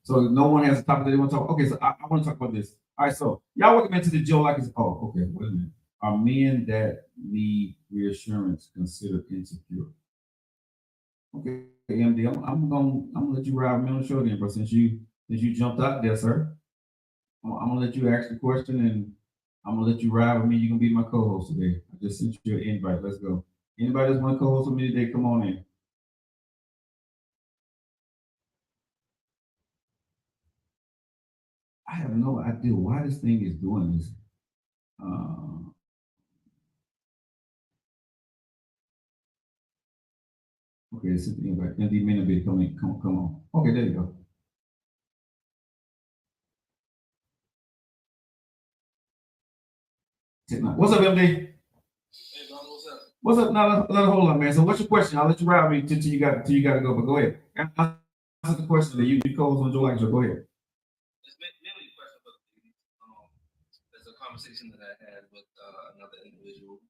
So no one has a topic that they want to talk. Okay, so I want to talk about this. All right, so y'all welcome into the Joe like it's. Oh, okay. Wait a minute. Are men that need reassurance considered insecure? Okay, MD, I'm gonna let you ride me on the show then, bro. Since you jumped out there, sir. I'm gonna let you ask the question, and I'm gonna let you ride with me. You're gonna be my co-host today. I just sent you an invite. Let's go. Anybody that's want to co-host with me today, come on in. I have no idea why this thing is doing this. Uh, okay, it's the invite. MD may not be coming. Come on. Okay, there you go. What's up, MD? Hey, Don, what's up? What's up? Now, hold on, man. So, what's your question? I'll let you ride me till you got to go. But go ahead. Answer the question that you co-host on Joe Like Show. Go ahead. It's mainly a question about the ladies. There's a conversation that I had with another individual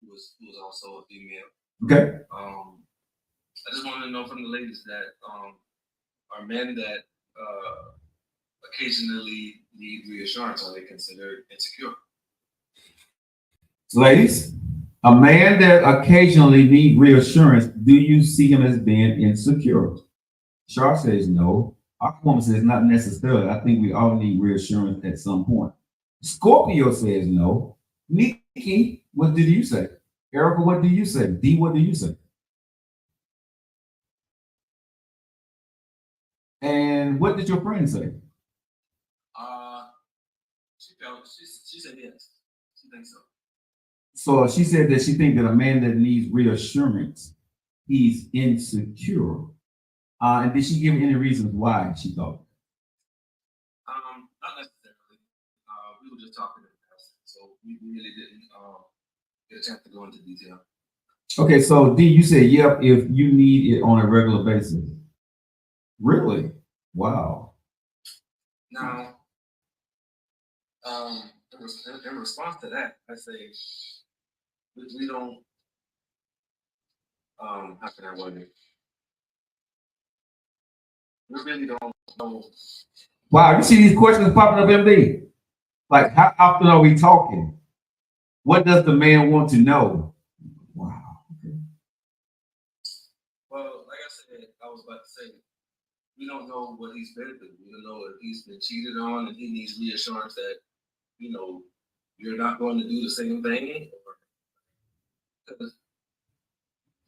who was also a female. Okay. I just wanted to know from the ladies that are men that occasionally need reassurance, are they considered insecure? Ladies, a man that occasionally need reassurance, do you see him as being insecure? Char says no. Aquaman says not necessarily. I think we all need reassurance at some point. Scorpio says no. Nikki, what did you say? Erica, what do you say? D, what do you say? And what did your friend say? She said yes. She thinks so. So she said that she thinks that a man that needs reassurance, he's insecure. And did she give any reasons why she thought? Not necessarily. We were just talking in passing, so we really didn't get a chance to go into detail. Okay, so D, you said yep if you need it on a regular basis. Really? Wow. Now, in response to that, I say we don't. How can I word it? We really don't know. Wow, you see these questions popping up, MD? Like, how often are we talking? What does the man want to know? Wow. Okay. Well, like I said, I was about to say, we don't know what he's been through. We don't know if he's been cheated on and he needs reassurance that, you're not going to do the same thing.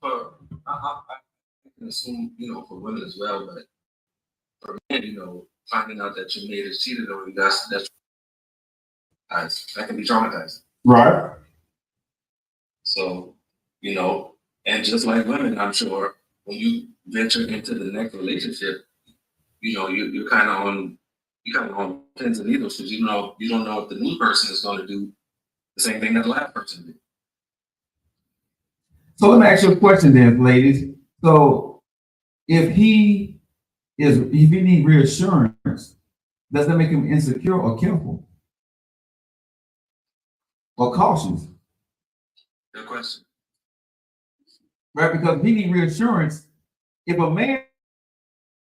For, I can assume, for women as well, but for men, finding out that your mate is cheated on you, that's that can be traumatizing. Right. So, and just like women, I'm sure when you venture into the next relationship, you're kind of on pins and needles because you don't know if the new person is going to do the same thing that the last person did. So let me ask you a question then, ladies. So if he needs reassurance, does that make him insecure or careful? Or cautious? Good question. Right, because if he needs reassurance, if a man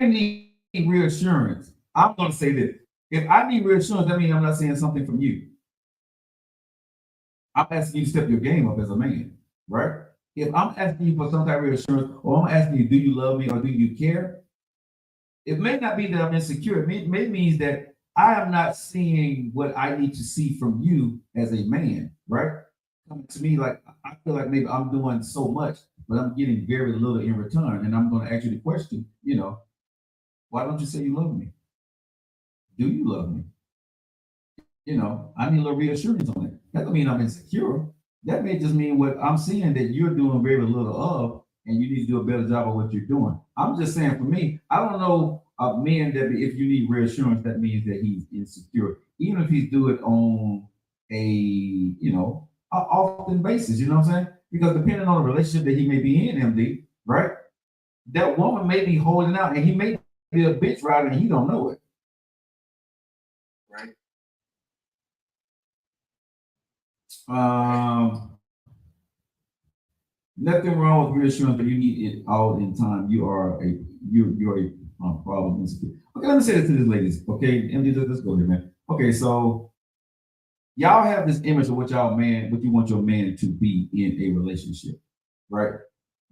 needs reassurance, I'm going to say this. If I need reassurance, that means I'm not saying something from you. I'm asking you to step your game up as a man, right? If I'm asking you for some type of reassurance, or I'm asking you, do you love me or do you care? It may not be that I'm insecure. It may mean that I am not seeing what I need to see from you as a man, right? Coming to me like I feel like maybe I'm doing so much, but I'm getting very little in return. And I'm going to ask you the question, why don't you say you love me? Do you love me? I need a little reassurance on it. That doesn't mean I'm insecure. That may just mean what I'm seeing that you're doing very little of, and you need to do a better job of what you're doing. I'm just saying for me, I don't know a man that if you need reassurance, that means that he's insecure, even if he's do it on a often basis. You know what I'm saying? Because depending on the relationship that he may be in, MD, right? That woman may be holding out, and he may be a bitch rider, and he don't know it. Right. Nothing wrong with reassurance, but you need it all in time. You're a problem. Okay, let me say this to this ladies. Okay, MD, let's go here, man. Okay, so y'all have this image of what you want your man to be in a relationship, right?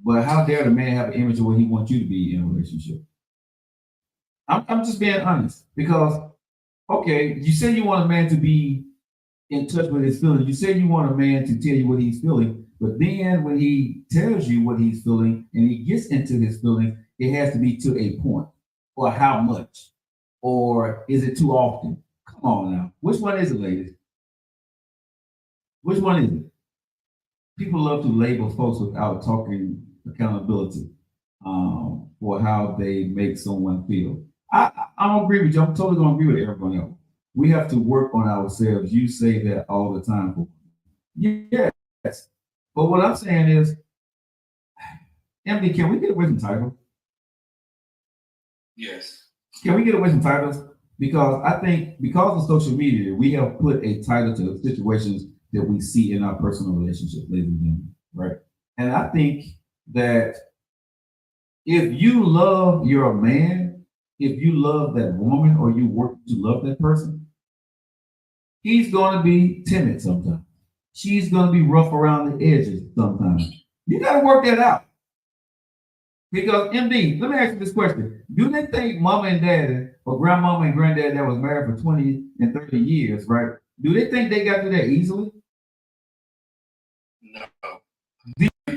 But how dare the man have an image of what he wants you to be in a relationship? I'm just being honest because, okay, you say you want a man to be in touch with his feelings. You say you want a man to tell you what he's feeling, but then when he tells you what he's feeling and he gets into his feelings, it has to be to a point. Or how much? Or is it too often? Come on now. Which one is it, ladies? Which one is it? People love to label folks without talking accountability for how they make someone feel. I don't agree with you. I'm totally going to agree with everyone else. We have to work on ourselves. You say that all the time. Yes. But what I'm saying is, MD, can we get away from titles? Yes. Can we get away from titles? Because I think because of social media, we have put a title to situations that we see in our personal relationship, ladies and gentlemen, right? And I think that if you love your man, if you love that woman or you work to love that person, he's going to be timid sometimes. She's going to be rough around the edges sometimes. You got to work that out. Because MD, let me ask you this question. Do they think mama and daddy or grandmama and granddad that was married for 20 and 30 years, right? Do they think they got through that easily? No.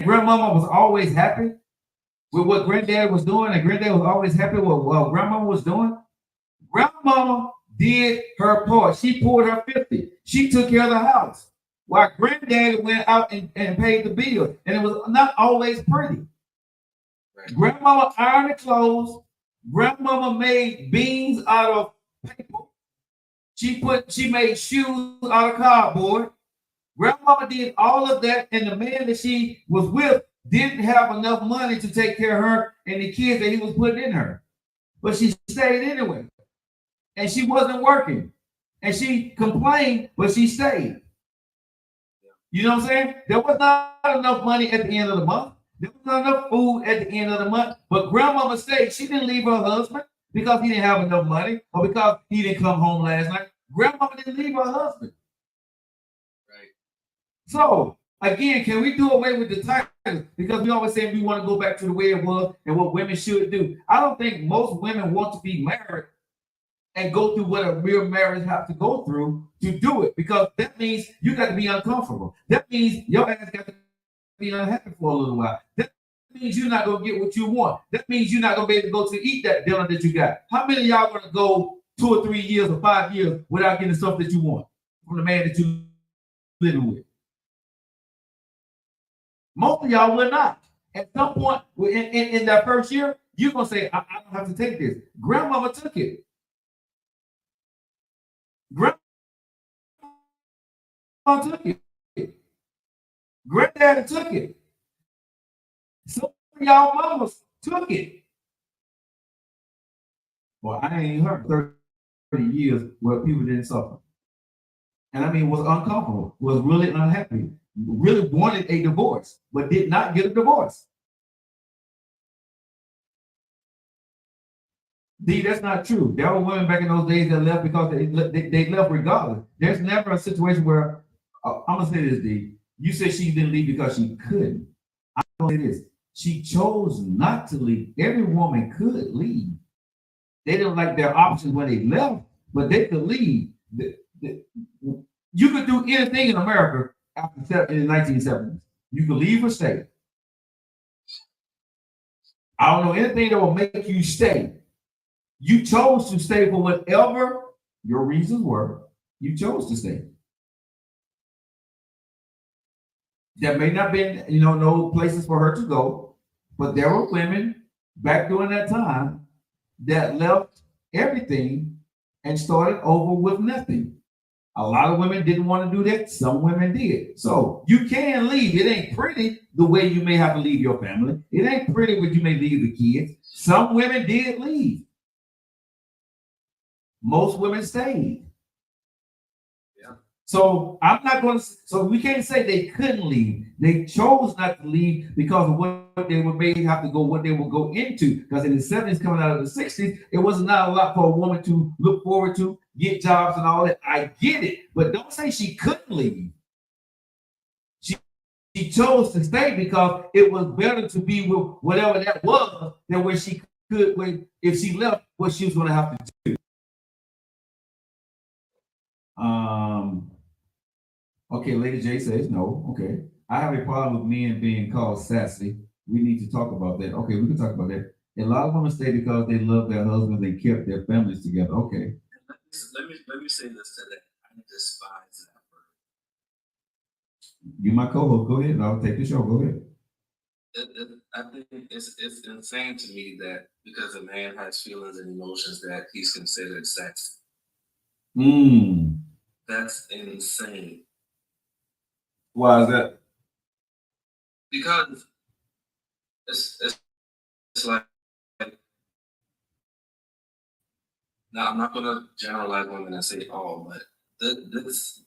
Grandmama was always happy with what granddad was doing, and granddad was always happy with what grandmama was doing. Grandmama did her part. She poured her 50. She took care of the house. While granddad went out and paid the bills. And it was not always pretty. Right. Grandmama ironed the clothes. Grandmama made beans out of paper. She made shoes out of cardboard. Grandmama did all of that, and the man that she was with didn't have enough money to take care of her and the kids that he was putting in her. But she stayed anyway. And she wasn't working. And she complained, but she stayed. You know what I'm saying? There was not enough money at the end of the month. There was not enough food at the end of the month. But grandmama stayed. She didn't leave her husband because he didn't have enough money or because he didn't come home last night. Grandmama didn't leave her husband. Right. So, again, can we do away with the titles? Because we always say we want to go back to the way it was and what women should do. I don't think most women want to be married and go through what a real marriage have to go through to do it, because that means you got to be uncomfortable. That means your ass got to be unhappy for a little while. That means you're not gonna get what you want. That means you're not gonna be able to go to eat that dinner that you got. How many of y'all gonna go 2 or 3 years or 5 years without getting stuff that you want from the man that you living with? Most of y'all will not. At some point in that first year, you're gonna say, I don't have to take this. Grandmama took it. Grandma took it. Granddaddy took it. Some of y'all mamas took it. Well, I ain't heard 30 years where people didn't suffer. And I mean, was uncomfortable, was really unhappy, really wanted a divorce, but did not get a divorce. D, that's not true. There were women back in those days that left because they left regardless. There's never a situation where, I'm going to say this, D. You said she didn't leave because she couldn't. I'm going to say this. She chose not to leave. Every woman could leave. They didn't like their options when they left, but they could leave. You could do anything in America in the 1970s. You could leave or stay. I don't know anything that will make you stay. You chose to stay for whatever your reasons were. You chose to stay. There may not been, no places for her to go, but there were women back during that time that left everything and started over with nothing. A lot of women didn't want to do that. Some women did. So you can leave. It ain't pretty the way you may have to leave your family. It ain't pretty when you may leave the kids. Some women did leave. Most women stayed. Yeah. So I'm not going to. So we can't say they couldn't leave. They chose not to leave because of what they would maybe have to go, what they would go into. Because in the 70s, coming out of the 60s, it was not a lot for a woman to look forward to, get jobs and all that. I get it, but don't say she couldn't leave. She chose to stay because it was better to be with whatever that was than where she could, when if she left, what she was going to have to do. Okay, Lady J says no. Okay. I have a problem with men being called sassy. We need to talk about that. Okay, we can talk about that. A lot of women stay because they love their husbands and kept their families together. Okay. Let me say this to that. I despise that word. You my co-host. Go ahead. I'll take the show. Go ahead. I think it's insane to me that because a man has feelings and emotions that he's considered sexy. That's insane. Why is that? Because it's like, now I'm not gonna generalize women and say all, but this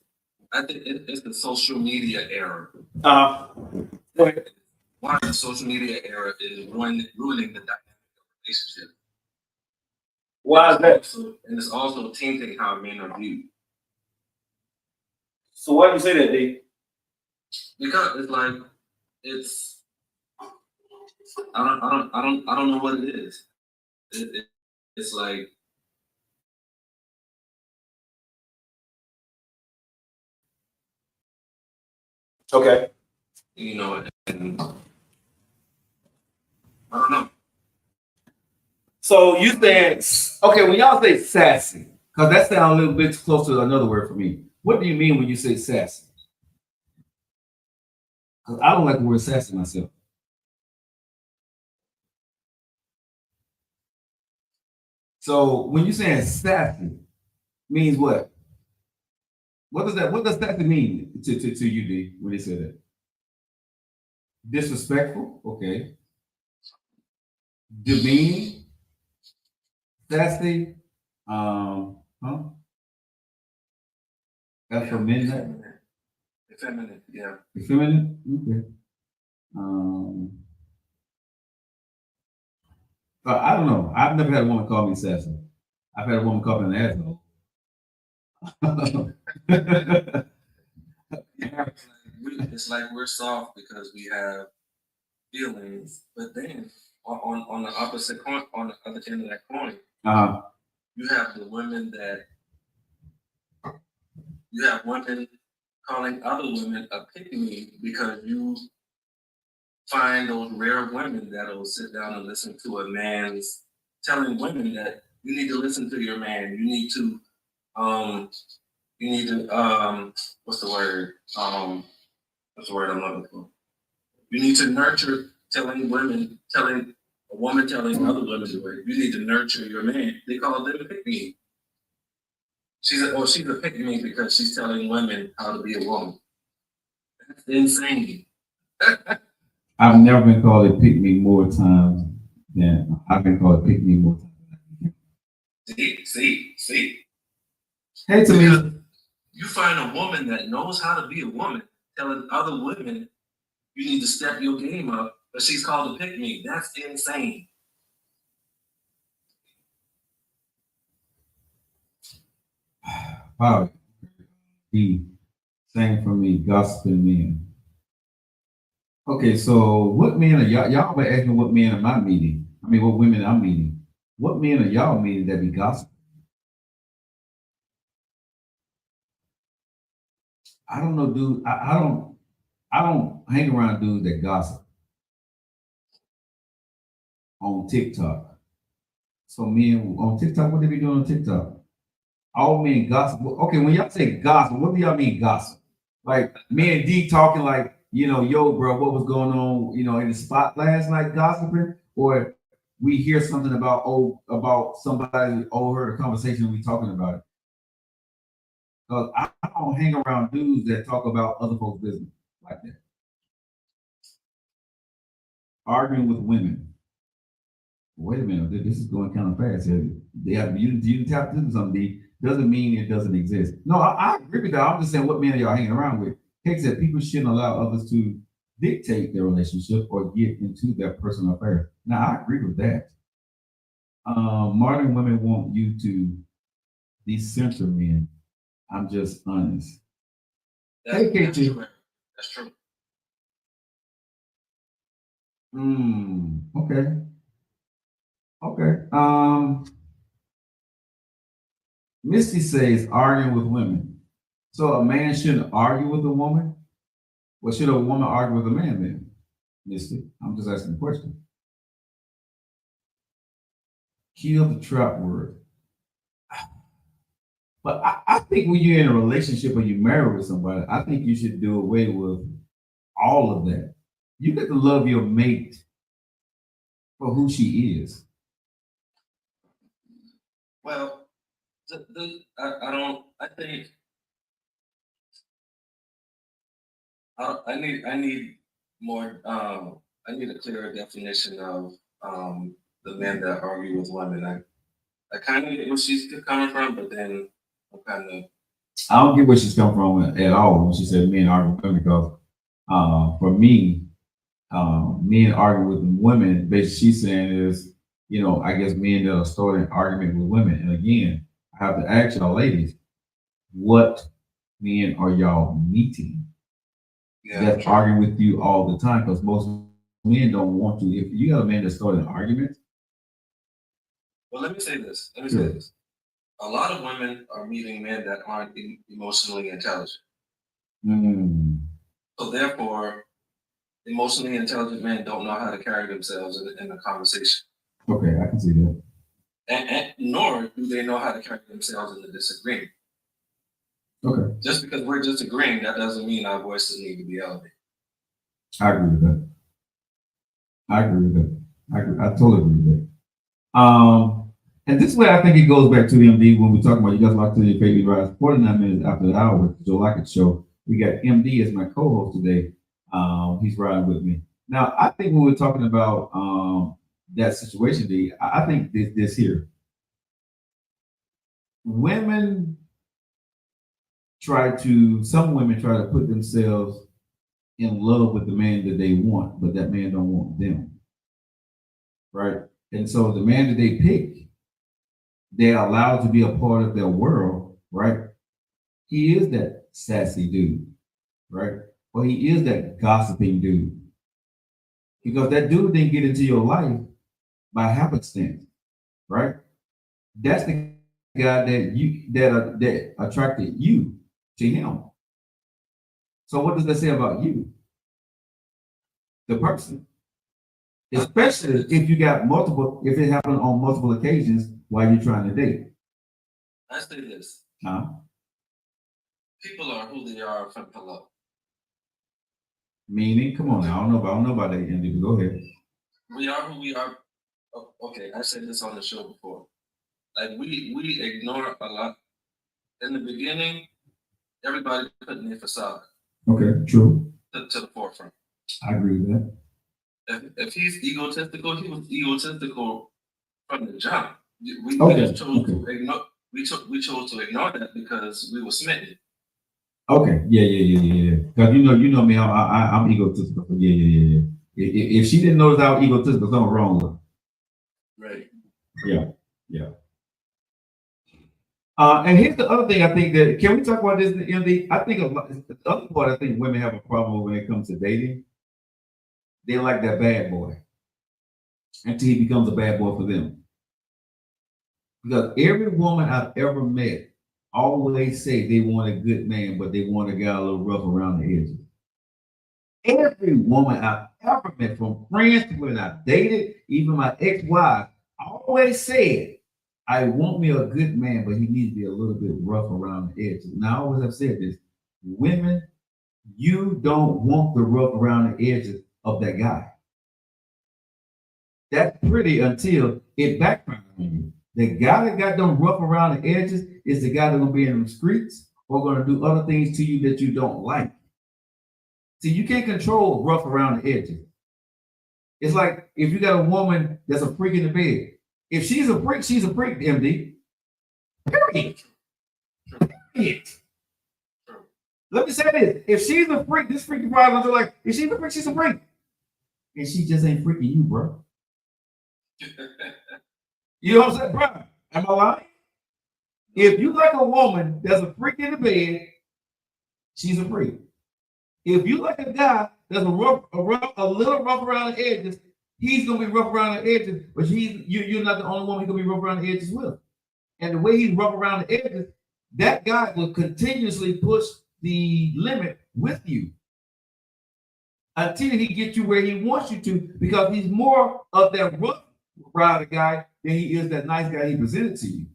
I think it's the social media era. Go ahead. Why the social media era is ruining the dynamic of relationship. Why is that? And it's also tainting how men are viewed. So why do you say that, D? Because it's like I don't know what it is. It's like okay. You know, and I don't know. So you saying okay when y'all say sassy, because that sounds a little bit closer to another word for me. What do you mean when you say sassy? Because I don't like the word sassy myself. So when you saying sassy, means what? What does sassy mean to you, D, when they say that? Disrespectful, okay. Demeaning, sassy, huh? Effeminate. Effeminate, yeah. Effeminate, okay. I don't know. I've never had a woman call me sassy. I've had a woman call me an asshole. It's like we're soft because we have feelings, but then on the opposite coin, on the other end of that coin, you have the women that you have women calling other women a pick-me because you find those rare women that'll sit down and listen to a man's telling women that you need to listen to your man. You need to what's the word? What's the word I'm looking for? You need to nurture telling a woman telling other women you need to nurture your man. They call them a pick-me. She's a pick-me because she's telling women how to be a woman. That's insane. I've never been called a pick-me more times than I've been called a pick-me more times. See. Hey, to me, you find a woman that knows how to be a woman telling other women you need to step your game up, but she's called a pick-me. That's insane. Wow. Same for me, gossiping men. Okay, so what men are y'all? Y'all been asking what men am I meeting? I mean, what women I'm meeting? What men are y'all meeting that be gossiping? I don't know, dude. I don't hang around dudes that gossip on TikTok. So men on TikTok, what they be doing on TikTok? All men gossip. Okay, when y'all say gossip, what do y'all mean gossip? Like me and D talking like, yo, bro, what was going on, in the spot last night gossiping? Or we hear something about somebody overheard a conversation we talking about it. Because I don't hang around dudes that talk about other folks' business like that. Arguing with women. Wait a minute, this is going kind of fast here. You tap into something, doesn't mean it doesn't exist. No, I agree with that. I'm just saying what men are y'all hanging around with. Heck said people shouldn't allow others to dictate their relationship or get into their personal affairs. Now, I agree with that. Modern women want you to decenter men. I'm just honest. Hey, That's KT. true. That's true. Okay. Okay. Misty says arguing with women. So a man shouldn't argue with a woman? Well, should a woman argue with a man then? Misty, I'm just asking a question. Kill the trap word. But I think when you're in a relationship or you marry with somebody, I think you should do away with all of that. You get to love your mate for who she is. Well, I don't. I think I need more. I need a clearer definition of the men that argue with women. I kind of get where she's coming from, but then I'm kind of. I don't get where she's come from at all when she said men argue with women because for me, men argue with women. Basically, she's saying is, I guess men that are starting an argument with women. And again, I have to ask y'all ladies, what men are y'all meeting that's arguing with you all the time? Because most men don't want to. If you got a man that started an argument. Well, let me say this. Say this. A lot of women are meeting men that aren't emotionally intelligent. So therefore, emotionally intelligent men don't know how to carry themselves in a conversation. Okay, I can see that. And nor do they know how to carry themselves in a disagreement. Okay. Just because we're disagreeing, that doesn't mean our voices need to be elevated. I agree with that. I totally agree with that. And this way, I think it goes back to the MD when we talk about you guys locked in your baby rise 49 minutes after the hour with the Joe Lockett show. We got MD as my co-host today. He's riding with me. Now, I think when we're talking about that situation, D, I think this here. Some women try to put themselves in love with the man that they want, but that man don't want them. Right? And so the man that they pick, they're allowed to be a part of their world, right? He is that sassy dude, right? Or he is that gossiping dude. Because that dude didn't get into your life by happenstance, right? That's the guy that attracted you to him. So what does that say about you? The person. Especially if you got if it happened on multiple occasions while you're trying to date. I say this. Huh? People are who they are from below. Meaning, come on now, I don't know about that, Andy, but go ahead. We are who we are. Okay, I said this on the show before. Like we ignore a lot. In the beginning, everybody putting their facade. Okay, true. To the forefront. I agree with that. If he's egotistical, he was egotistical from the jump. We chose to ignore. We chose to ignore that because we were smitten. Okay, yeah. Because you know me, I'm egotistical. Yeah. If she didn't notice how egotistical, something wrong with her. Right. Yeah. And here's the other thing I think that can we talk about this? I think the other part I think women have a problem when it comes to dating. They like that bad boy until he becomes a bad boy for them. Because every woman I've ever met always say they want a good man, but they want a guy a little rough around the edges. Every woman I've ever met, from friends to when I dated, even my ex-wife, always said, I want me a good man, but he needs to be a little bit rough around the edges. Now, I always have said this, women, you don't want the rough around the edges of that guy. That's pretty until it backfires on you. The guy that got them rough around the edges is the guy that's gonna be in the streets or gonna do other things to you that you don't like. See, you can't control rough around the edges. It's like if you got a woman that's a freak in the bed. If she's a freak, MD. Period. Let me say this: if she's a freak, this freaky problem are like, if she's a freak, she's a freak, and she just ain't freaking you, bro. You know what I'm saying, bro? Am I lying? If you like a woman that's a freak in the bed, she's a freak. If you like a guy that's a little rough around the edges, he's gonna be rough around the edges. But you're not the only woman he's gonna be rough around the edges with. And the way he's rough around the edges, that guy will continuously push the limit with you until he gets you where he wants you to, because he's more of that rough rider guy than he is that nice guy he presented to you.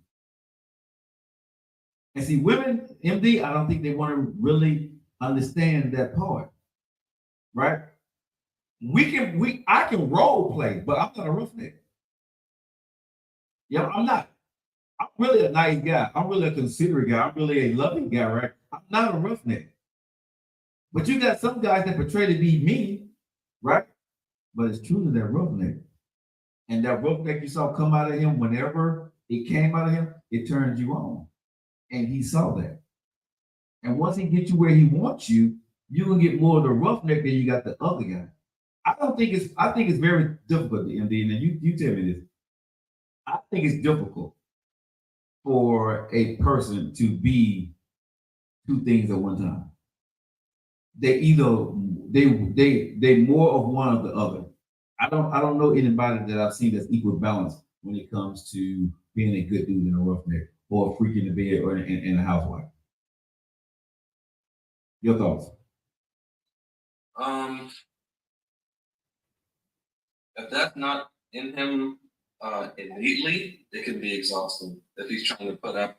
And see, women, MD, I don't think they want to really understand that part, right? I can role play, but I'm not a roughneck. Yeah, I'm not. I'm really a nice guy. I'm really a considerate guy. I'm really a loving guy, right? I'm not a roughneck. But you got some guys that portray to be mean, right? But it's truly that roughneck. And that roughneck you saw come out of him, whenever it came out of him, it turns you on. And he saw that. And once he gets you where he wants you, you're gonna get more of the roughneck than you got the other guy. I think it's very difficult, MD, and you tell me this. I think it's difficult for a person to be two things at one time. They more of one or the other. I don't know anybody that I've seen that's equal balance when it comes to being a good dude and a roughneck, or a freak in the bed, or in a housewife. Your thoughts? If that's not in him innately, it can be exhausting if he's trying to put up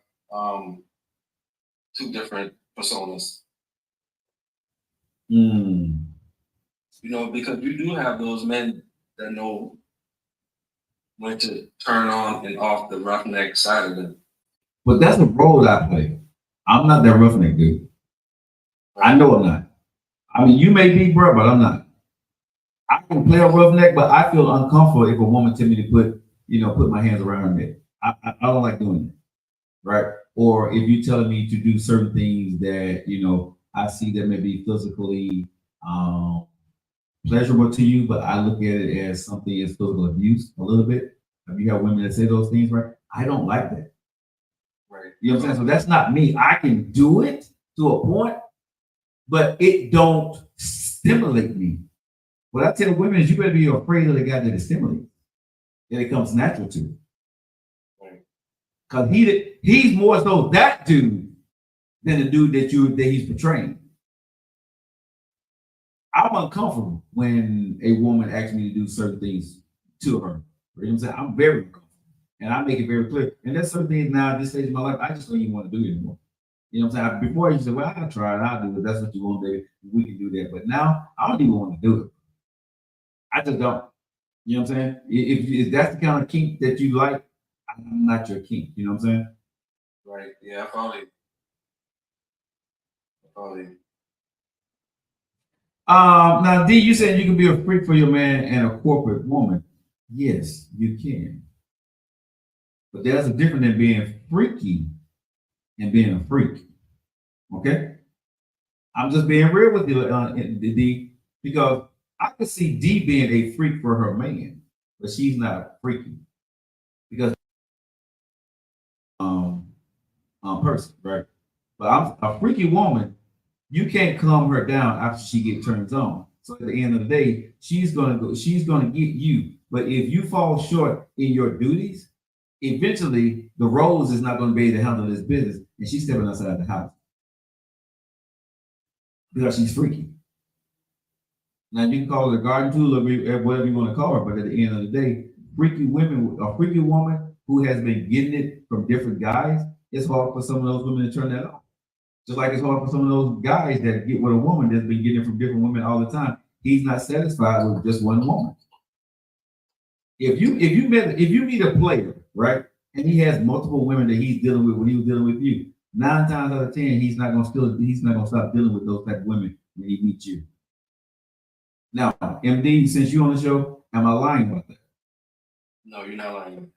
two different personas. Mm. You know, because you do have those men that know when to turn on and off the roughneck side of them. But that's a role I play. I'm not that roughneck dude. I know I'm not. I mean, you may be, bro, but I'm not. I can play a roughneck, but I feel uncomfortable if a woman tell me to put my hands around her neck. I don't like doing it, right? Or if you're telling me to do certain things that I see that may be physically pleasurable to you, but I look at it as something as physical abuse a little bit. If you have women that say those things, right? I don't like that. Right. You know what I'm saying? So that's not me. I can do it to a point, but it don't stimulate me. What I tell women is, you better be afraid of the guy that it stimulates, that it comes natural to. Right. Because he's more so that dude than the dude that he's portraying. I'm uncomfortable when a woman asks me to do certain things to her. You know what I'm saying? I'm very uncomfortable. And I make it very clear. And there's certain things now at this stage of my life, I just don't even want to do it anymore. You know what I'm saying? Before I used to say, well, I'll try it, I'll do it. That's what you want, baby. We can do that. But now I don't even want to do it. I just don't. You know what I'm saying? If that's the kind of kink that you like, I'm not your kink. You know what I'm saying? Right. Yeah, I probably. Now, D, you said you can be a freak for your man and a corporate woman. Yes, you can. But there's a difference in being freaky and being a freak. Okay? I'm just being real with you, D, because I could see D being a freak for her man, but she's not freaky. Because person, right? But I'm a freaky woman. You can't calm her down after she gets turned on. So at the end of the day, she's gonna get you. But if you fall short in your duties, eventually the Rose is not going to be able to handle this business, and she's stepping outside the house because she's freaky. Now you can call it a garden tool or whatever you want to call her, but at the end of the day, a freaky woman who has been getting it from different guys, it's hard for some of those women to turn that off. Just like it's hard for some of those guys that get with a woman that's been getting it from different women all the time. He's not satisfied with just one woman. If you meet a player, right, and he has multiple women that he's dealing with when he was dealing with you, 9 times out of 10, he's not gonna stop dealing with those type of women when he meets you. Now, MD, since you're on the show, am I lying about that? No, you're not lying.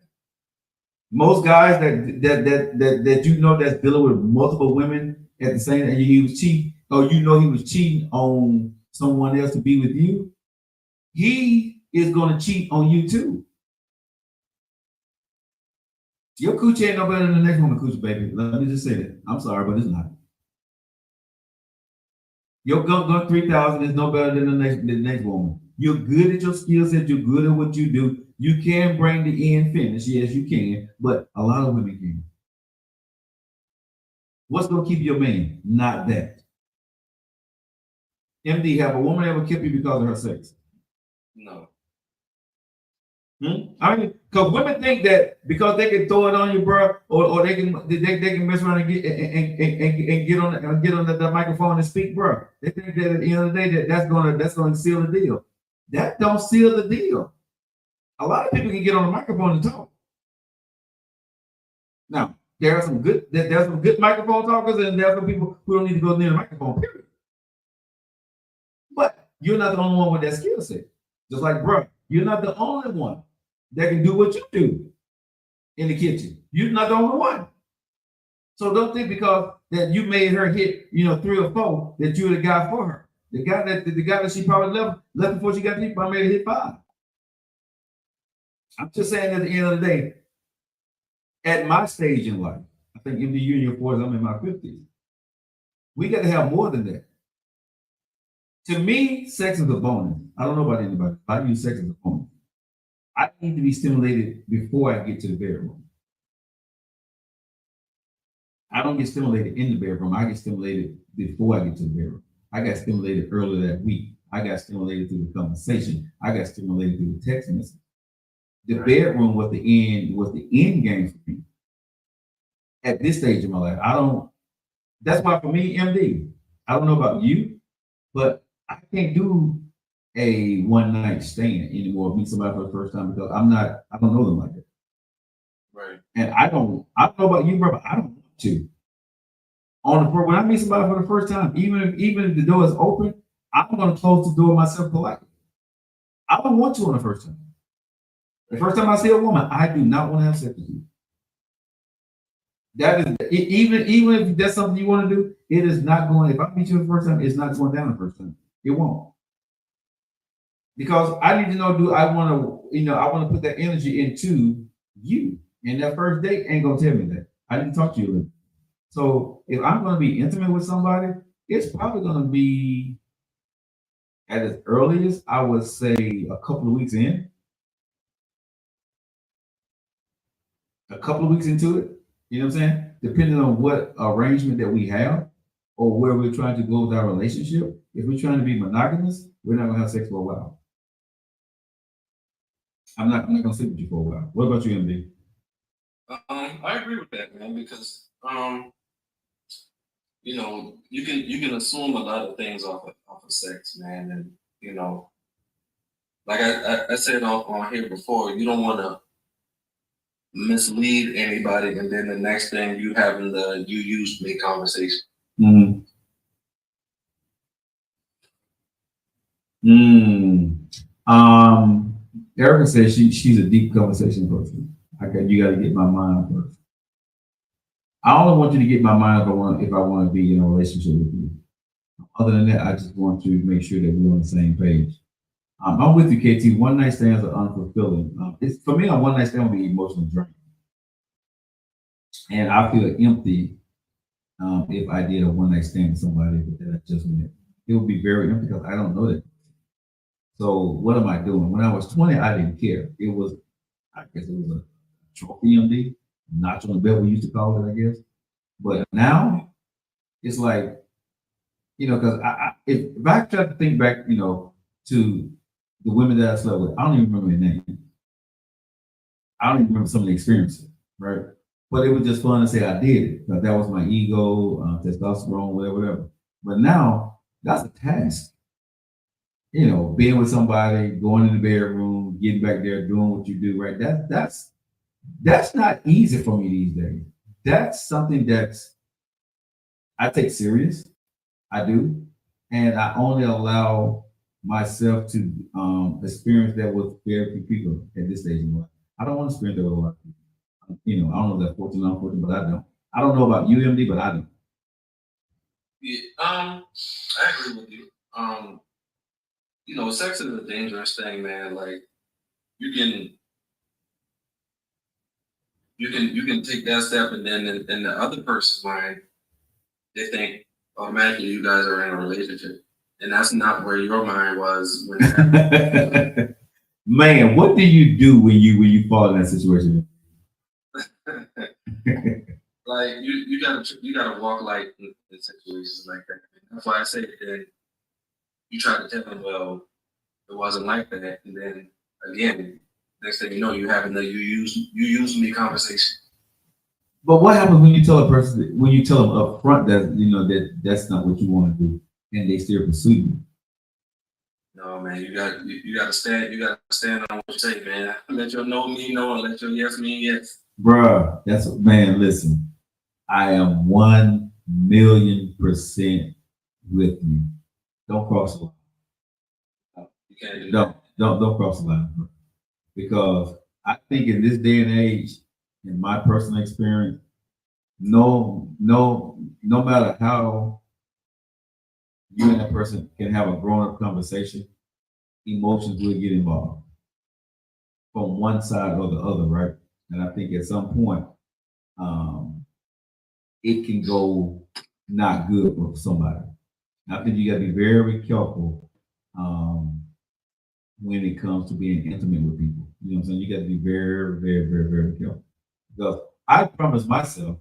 Most guys that that's dealing with multiple women at the same time, he was cheap. or you know he was cheating on someone else to be with you, he is going to cheat on you too. Your coochie ain't no better than the next woman coochie, baby. Let me just say that. I'm sorry, but it's not. Your gun 3000 is no better than the next woman. You're good at your skill set. You're good at what you do. You can bring the end finish. Yes, you can. But a lot of women can. What's going to keep your man? Not that. MD, have a woman ever kept you because of her sex? No. I mean, because women think that because they can throw it on you, bro, or they can mess around and get on the microphone and speak, bro. They think that at the end of the day that's gonna seal the deal. That don't seal the deal. A lot of people can get on the microphone and talk. Now there's some good microphone talkers, and there are some people who don't need to go near the microphone. Period. But you're not the only one with that skill set. Just like, bro, you're not the only one that can do what you do in the kitchen. You're not the only one. So don't think because that you made her hit, 3 or 4, that you're the guy for her. The guy that she probably left before she got to you, probably made her hit 5. I'm just saying at the end of the day, at my stage in life, I think in the union force, I'm in my 50s. We got to have more than that. To me, sex is a bonus. I don't know about anybody. I use sex as a bonus. I need to be stimulated before I get to the bedroom. I don't get stimulated in the bedroom. I get stimulated before I get to the bedroom. I got stimulated earlier that week. I got stimulated through the conversation. I got stimulated through the text message. The bedroom was the end game for me. At this stage of my life, that's why for me, MD, I don't know about you, but I can't do a one night stand anymore, meet somebody for the first time because I don't know them like that. Right. And I don't know about you, bro, but I don't want to. When I meet somebody for the first time, even if the door is open, I'm gonna close the door myself politely. I don't want to on the first time. The first time I see a woman, I do not want to have sex with you. That is even if that's something you want to do, it is not going. If I meet you the first time, it's not going down the first time. It won't. Because I need to know, do I want to put that energy into you? And that first date ain't gonna tell me that. I need to talk to you a little. So if I'm gonna be intimate with somebody, it's probably gonna be at its earliest, I would say a couple of weeks in. A couple of weeks into it, you know what I'm saying? Depending on what arrangement that we have or where we're trying to go with our relationship. If we're trying to be monogamous, we're not gonna have sex for a while. I'm not gonna sleep with you for a while. What about you, MD? I agree with that, man, because you can assume a lot of things off of sex, man, and like I said on here before, you don't want to mislead anybody, and then the next thing you having the you used me conversation. Erica says she's a deep conversation person. You got to get my mind first. I only want you to get my mind if I want to be in a relationship with you. Other than that, I just want to make sure that we're on the same page. I'm with you, KT. One night stands are unfulfilling. It's for me. A one night stand will be emotionally draining, and I feel empty if I did a one night stand with somebody that I just met. It would be very empty because I don't know that. So what am I doing? When I was 20, I didn't care. I guess it was a trophy MD, notch on the belt we used to call it, I guess. But now it's like, because if I try to think back, to the women that I slept with, I don't even remember their name. I don't even remember some of the experiences, right? But it was just fun to say I did it because that was my ego, testosterone, whatever. But now that's a task. Being with somebody, going in the bedroom, getting back there, doing what you do, right? That's not easy for me these days. That's something that I take serious. I do. And I only allow myself to experience that with very few people at this stage in life. I don't want to experience that with a lot of people. I don't know if that's fortunate or unfortunate, but I don't. I don't know about you, MD, but I do. Yeah, I agree with you. Sex is a dangerous thing, man. Like you can you can take that step, and then in the other person's mind, they think automatically you guys are in a relationship, and that's not where your mind was when it happened. Man, what do you do when you fall in that situation? Like you gotta walk like in situations like that. That's why I say that you try to tell them, well, it wasn't like that, and then again, next thing you know, you having the you use me conversation. But what happens when you tell a person when you tell them up front that that's not what you want to do, and they still pursue you? No, man, you gotta stand on what you say, man. Let your no mean no, and let your yes mean yes. Bruh, that's man. Listen, I am 1,000,000% with you. Don't cross the line. You can't do Don't that. don't cross the line, bro. Because I think in this day and age, in my personal experience, no matter how you and that person can have a grown up conversation, emotions will get involved from one side or the other, right? And I think at some point, um, it can go not good for somebody. I think you got to be very careful um, when it comes to being intimate with people. You know what I'm saying? You got to be very, very, very, very careful. Because I promised myself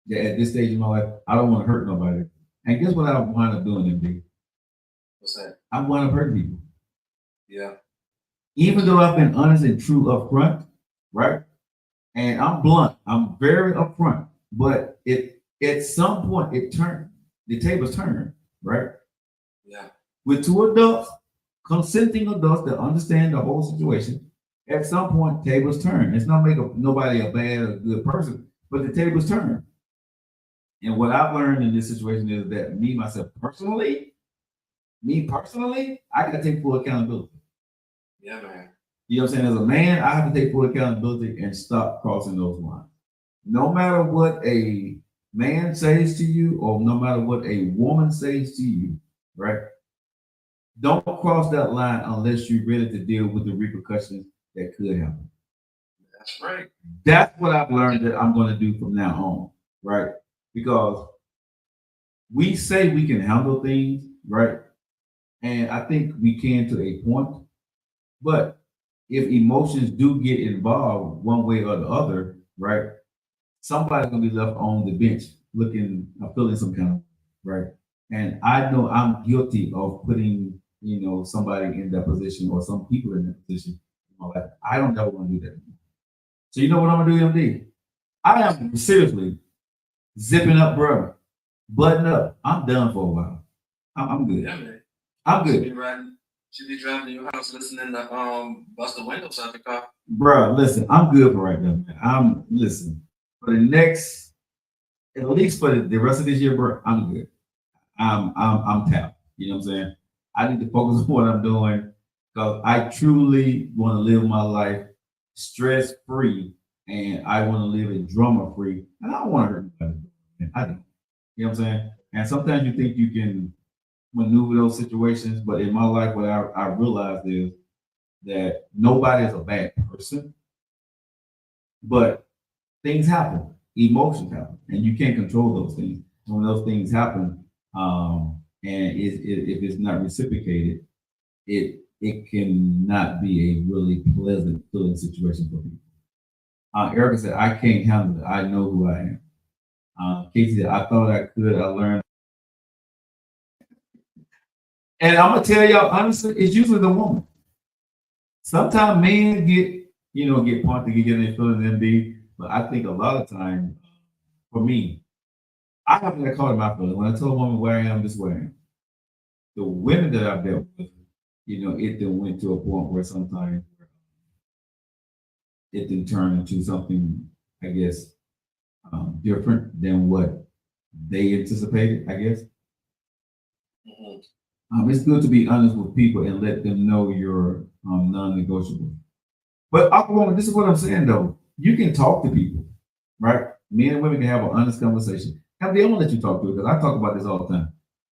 that at this stage in my life, I don't want to hurt nobody. And guess what I wind up doing, MD? What's that? I wind up hurting people. Yeah. Even though I've been honest and true up front, right? And I'm blunt, I'm very upfront. But it at some point it turned, the tables turned, right? Yeah. With two adults, consenting adults that understand the whole situation, at some point tables turn. It's not nobody a bad or good person, but the tables turn. And what I've learned in this situation is that me personally, I gotta take full accountability. Yeah, man. You know what I'm saying? As a man, I have to take full accountability and stop crossing those lines. No matter what a man says to you, or no matter what a woman says to you, right? Don't cross that line unless you're ready to deal with the repercussions that could happen. That's right. That's what I've learned that I'm going to do from now on, right? Because we say we can handle things, right? And I think we can to a point, but if emotions do get involved one way or the other, right? Somebody's gonna be left on the bench looking, feeling some kind of right. And I know I'm guilty of putting, somebody in that position or some people in that position in my life. I don't ever want to do that anymore. So you know what I'm gonna do, MD? I am seriously zipping up, bro, button up. I'm done for a while. I'm good. Yeah, man. I'm Should be good. riding. Should be driving to your house, listening to bust the windows out the car. Bro, listen, I'm good for right now, man. I'm listen for the next, at least for the rest of this year, bro. I'm good. I'm tapped. You know what I'm saying? I need to focus on what I'm doing because I truly want to live my life stress free, and I want to live it drama free. And I don't want to hurt anybody. I don't. You know what I'm saying? And sometimes you think you can maneuver those situations, but in my life, what I realized is that nobody is a bad person, but things happen, emotions happen, and you can't control those things. When those things happen, and if it's not reciprocated, it cannot be a really pleasant feeling situation for people. Erica said, "I can't handle it. I know who I am." Casey said, "I thought I could. I learned." And I'm gonna tell y'all honestly, it's usually the woman. Sometimes men get pumped to get in their feelings and be, but I think a lot of times, for me, I haven't got caught in my feelings. When I tell a woman where I am, this way I am. The women that I've dealt with, it then went to a point where sometimes it then turned into something, I guess, different than what they anticipated, I guess. It's good to be honest with people and let them know your non-negotiable. But Aquawoman, this is what I'm saying though. You can talk to people, right? Men and women can have an honest conversation. I'm gonna let you talk to it because I talk about this all the time.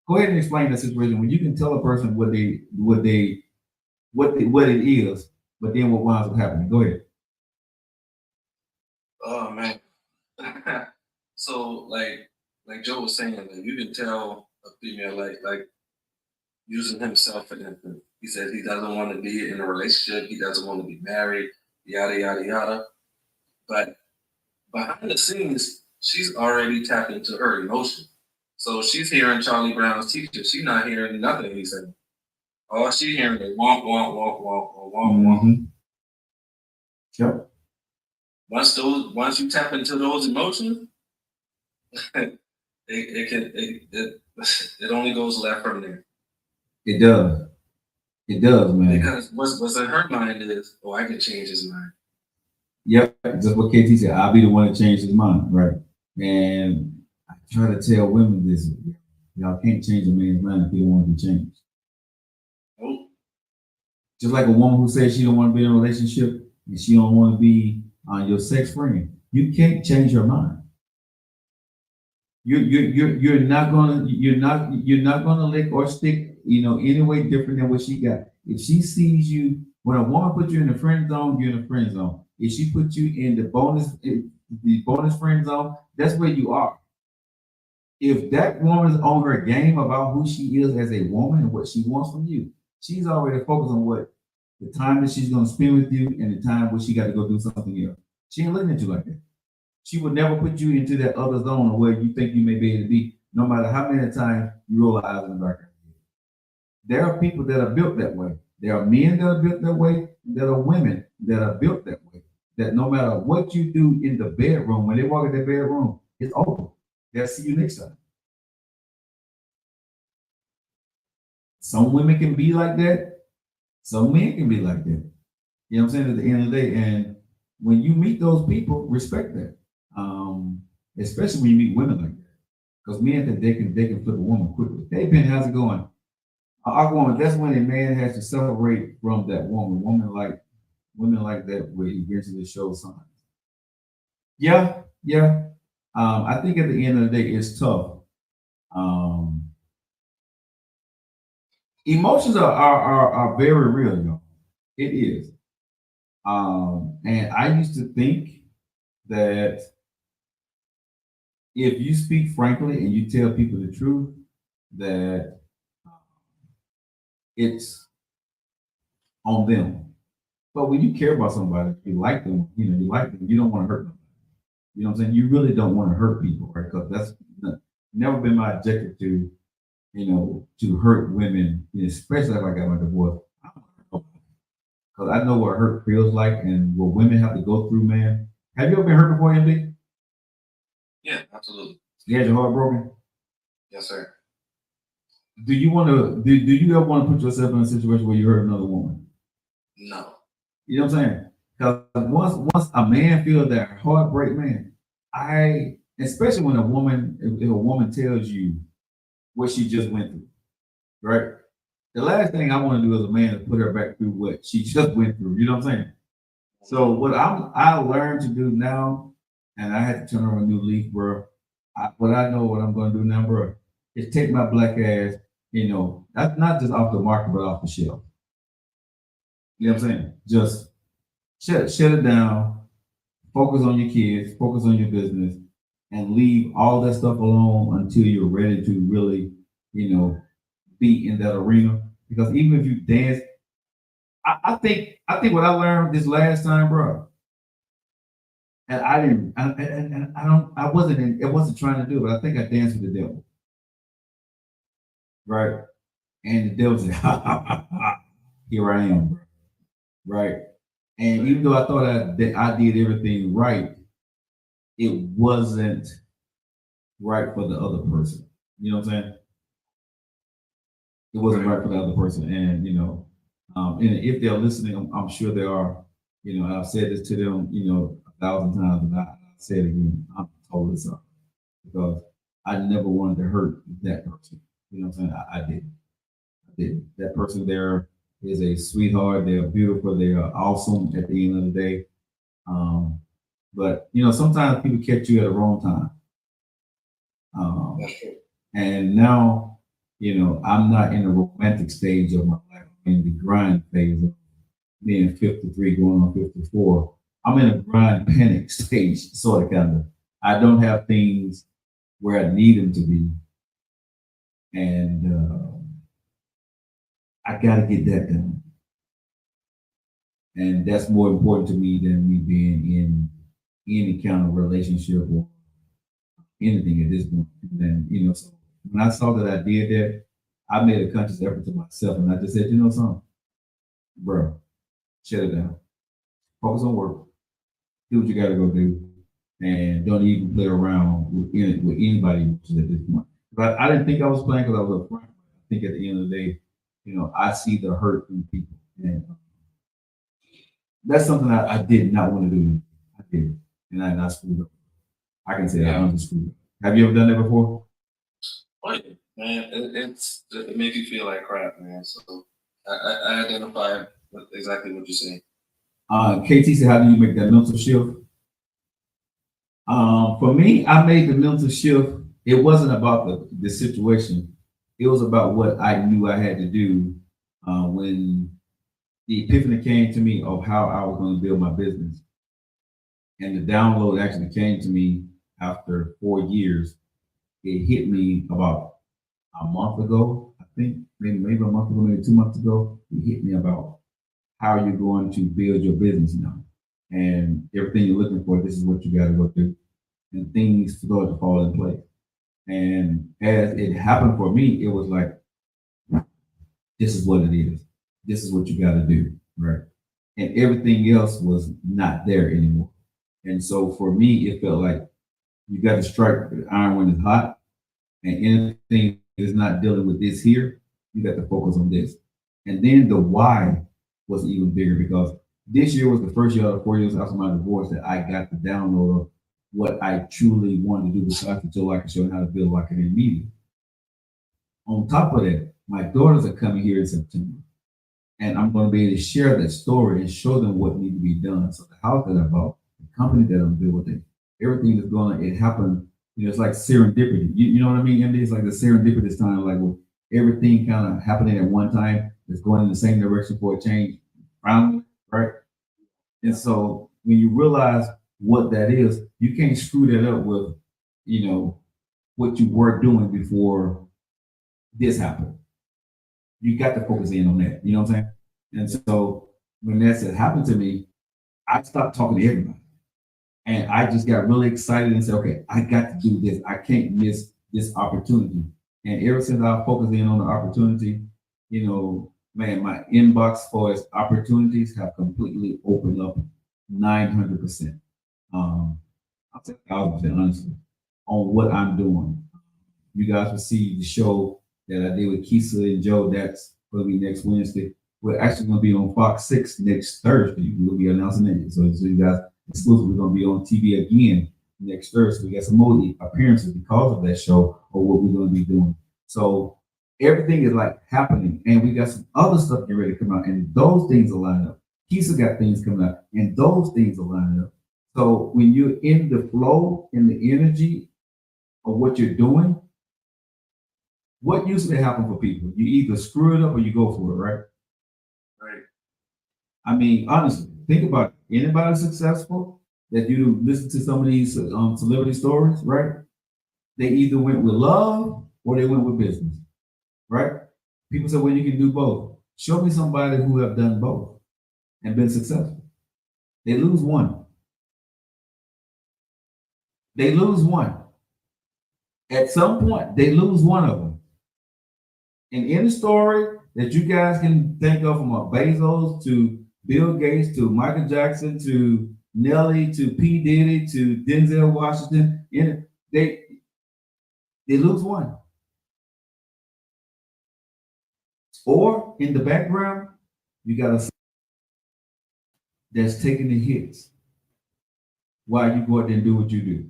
Go ahead and explain the situation when you can tell a person what it is, but then what winds up happening. Go ahead. Oh man. So like Joe was saying, like you can tell a female like using himself for instance. He said he doesn't want to be in a relationship, he doesn't want to be married, yada yada yada. But behind the scenes, she's already tapped into her emotion. So she's hearing Charlie Brown's teacher. She's not hearing nothing he said. All she hearing is womp womp womp womp womp womp womp. Mm-hmm. Yep. Once you tap into those emotions, it only goes left from there. It does. It does, man. Because what's in her mind is, oh, I can change his mind. Yep. Just what KT said. I'll be the one to change his mind, right? And I try to tell women this: y'all can't change a man's mind if he don't want to be changed. Oh, Just like a woman who says she don't want to be in a relationship and she don't want to be your sex friend, you can't change her mind. You're not gonna lick or stick, any way different than what she got. If she sees you, when a woman puts you in the friend zone, you're in the friend zone. If she puts you in the bonus friend zone, that's where you are. If that woman's on her game about who she is as a woman and what she wants from you, she's already focused on what the time that she's gonna spend with you and the time where she got to go do something else. She ain't looking at you like that. She would never put you into that other zone where you think you may be able to be, no matter how many times you roll eyes in the back of your head. There are people that are built that way. There are men that are built that way. There are women that are built that way. That no matter what you do in the bedroom, when they walk in their bedroom, it's over. They'll see you next time. Some women can be like that. Some men can be like that. You know what I'm saying? At the end of the day, and when you meet those people, respect that. Especially when you meet women like that, because men think they can flip a woman quickly. Hey Ben, how's it going? Woman, that's when a man has to separate from that woman. Women like that will eventually show signs. Yeah, yeah. I think at the end of the day, it's tough. Um, Emotions are very real, y'all. It is. And I used to think that if you speak frankly and you tell people the truth, that it's on them. But when you care about somebody, you like them, you don't want to hurt them. You know what I'm saying? You really don't want to hurt people, right? Because that's never been my objective to hurt women, especially if I got my divorce. Because I know what hurt feels like and what women have to go through, man. Have you ever been hurt before, MD? Yeah, absolutely. You had your heart broken? Yes, sir. Do you ever want to put yourself in a situation where you hurt another woman? No. You know what I'm saying? Because once a man feels that heartbreak, man, especially when if a woman tells you what she just went through, right? The last thing I want to do as a man is put her back through what she just went through. You know what I'm saying? So what I learned to do now, and I had to turn over a new leaf, bro. What I know what I'm going to do now, bro, is take my black ass, that's not just off the market, but off the shelf. You know what I'm saying? Just shut it down, focus on your kids, focus on your business, and leave all that stuff alone until you're ready to really, be in that arena. Because even if you dance, I think what I learned this last time, bro, and I didn't, and I wasn't, it wasn't trying to do it. I think I danced with the devil, right? And the devil said, ha, ha, ha, ha, here I am, bro. Right? And even though I thought that I did everything right, it wasn't right for the other person. You know what I'm saying? It wasn't right for the other person. And, and if they're listening, I'm sure they are, I've said this to them, 1,000 times, and I say it again, I'm totally sorry because I never wanted to hurt that person. You know what I'm saying? I didn't. That person there is a sweetheart. They are beautiful. They are awesome at the end of the day. But sometimes people catch you at the wrong time. That's true. And now, I'm not in the romantic stage of my life. I'm in the grind phase of being 53, going on 54. I'm in a grind panic stage, sort of, kind of. I don't have things where I need them to be, and I got to get that done. And that's more important to me than me being in any kind of relationship or anything at this point. And so when I saw that I did that, I made a conscious effort to myself, and I just said, something, bro, shut it down. Focus on work. Do what you got to go do, and don't even play around with anybody at this point. But I didn't think I was playing because I was upfront. I think at the end of the day, I see the hurt in people, and that's something I did not want to do. I did, and I screwed up. I can say I Yeah. screwed up. Have you ever done that before? Oh, yeah, man, it makes you feel like crap, man. So I identify with exactly what you're saying. KT said, how do you make that mental shift? For me, I made the mental shift. It wasn't about the situation. It was about what I knew I had to do when the epiphany came to me of how I was going to build my business. And the download actually came to me after 4 years. It hit me about a month ago, I think, maybe a month ago, maybe 2 months ago. It hit me about how you're going to build your business now. And everything you're looking for, this is what you got to go do. And things start to fall in place. And as it happened for me, it was like, this is what it is. This is what you got to do, right? And everything else was not there anymore. And so for me, it felt like you got to strike the iron when it's hot, and anything is not dealing with this here, you got to focus on this. And then the why was even bigger because this year was the first year out of 4 years after my divorce that I got the download of what I truly wanted to do besides to show I could show how to build like an media. On top of that, my daughters are coming here in September, and I'm going to be able to share that story and show them what needs to be done. So the house that I bought, the company that I'm building, everything that's going on, it happened. It's like serendipity. You know what I mean, MD? It's like the serendipity time, like well, everything kind of happening at one time is going in the same direction for a change, finally, right? And so when you realize what that is, you can't screw that up with, what you were doing before this happened. You got to focus in on that. You know what I'm saying? And so when that had happened to me, I stopped talking to everybody. And I just got really excited and said, okay, I got to do this. I can't miss this opportunity. And ever since I focused in on the opportunity, man, my inbox for its opportunities have completely opened up 900%. I'll say 1,000% honestly on what I'm doing. You guys will see the show that I did with Kisa and Joe. That's going to be next Wednesday. We're actually going to be on Fox 6 next Thursday. We'll be announcing it. So you guys exclusively going to be on TV again next Thursday. We got some more appearances because of that show or what we're going to be doing. So everything is like happening, and we got some other stuff getting ready to come out, and those things are lining up. Kisa got things coming out, and those things are lining up. So when you're in the flow, in the energy of what you're doing, what usually happens for people? You either screw it up or you go for it, right? Right. I mean, honestly, think about it. Anybody successful that you listen to some of these celebrity stories, right? They either went with love or they went with business, right? People say, well, you can do both. Show me somebody who have done both and been successful. They lose one. They lose one. At some point, they lose one of them. And any story that you guys can think of, from Bezos to Bill Gates to Michael Jackson to Nelly to P. Diddy to Denzel Washington, they lose one. Or in the background, you got a that's taking the hits while you go out there and do what you do.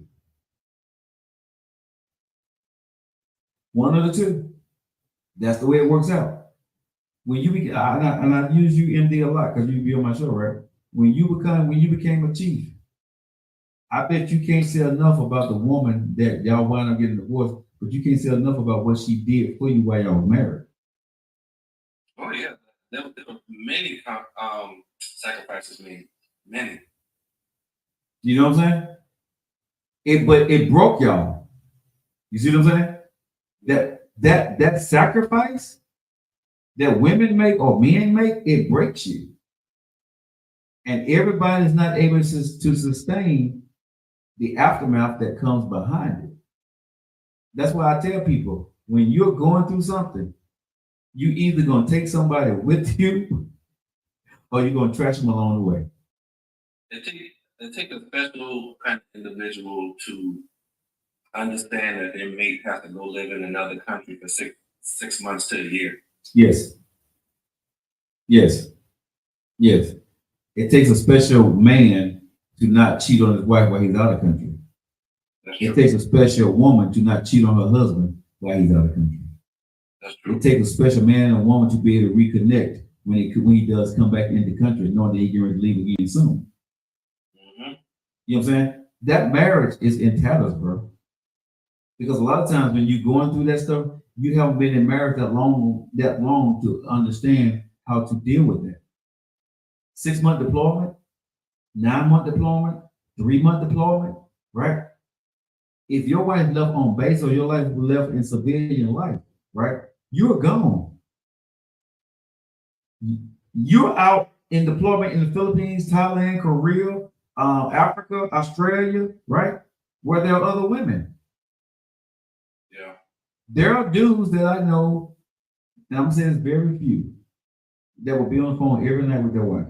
One of the two. That's the way it works out. When you and I use you MD a lot because you be on my show, right? When you became a chief, I bet you can't say enough about the woman that y'all wound up getting divorced, but you can't say enough about what she did for you while y'all was married. Oh yeah, there were many sacrifices made. Many. You know what I'm saying? But it broke y'all. You see what I'm saying? That sacrifice that women make or men make, it breaks you. And everybody's not able to sustain the aftermath that comes behind it. That's why I tell people, when you're going through something, you either gonna take somebody with you or you're gonna trash them along the way. It take a special kind of individual to understand that their mate has to go live in another country for six months to a year. Yes. Yes. Yes. It takes a special man to not cheat on his wife while he's out of country. It takes a special woman to not cheat on her husband while he's out of country. That's true. It takes a special man and a woman to be able to reconnect when he does come back into the country, knowing that he's going to leave again soon. Mm-hmm. You know what I'm saying? That marriage is in tatters, bro. Because a lot of times when you're going through that stuff, you haven't been in marriage that long to understand how to deal with that. 6-month deployment, 9-month deployment, 3-month deployment, right? If your wife left on base or your wife left in civilian life, right? You're gone. You're out in deployment in the Philippines, Thailand, Korea, Africa, Australia, right? Where there are other women. Yeah. There are dudes that I know, and I'm saying it's very few, that will be on the phone every night with their wife.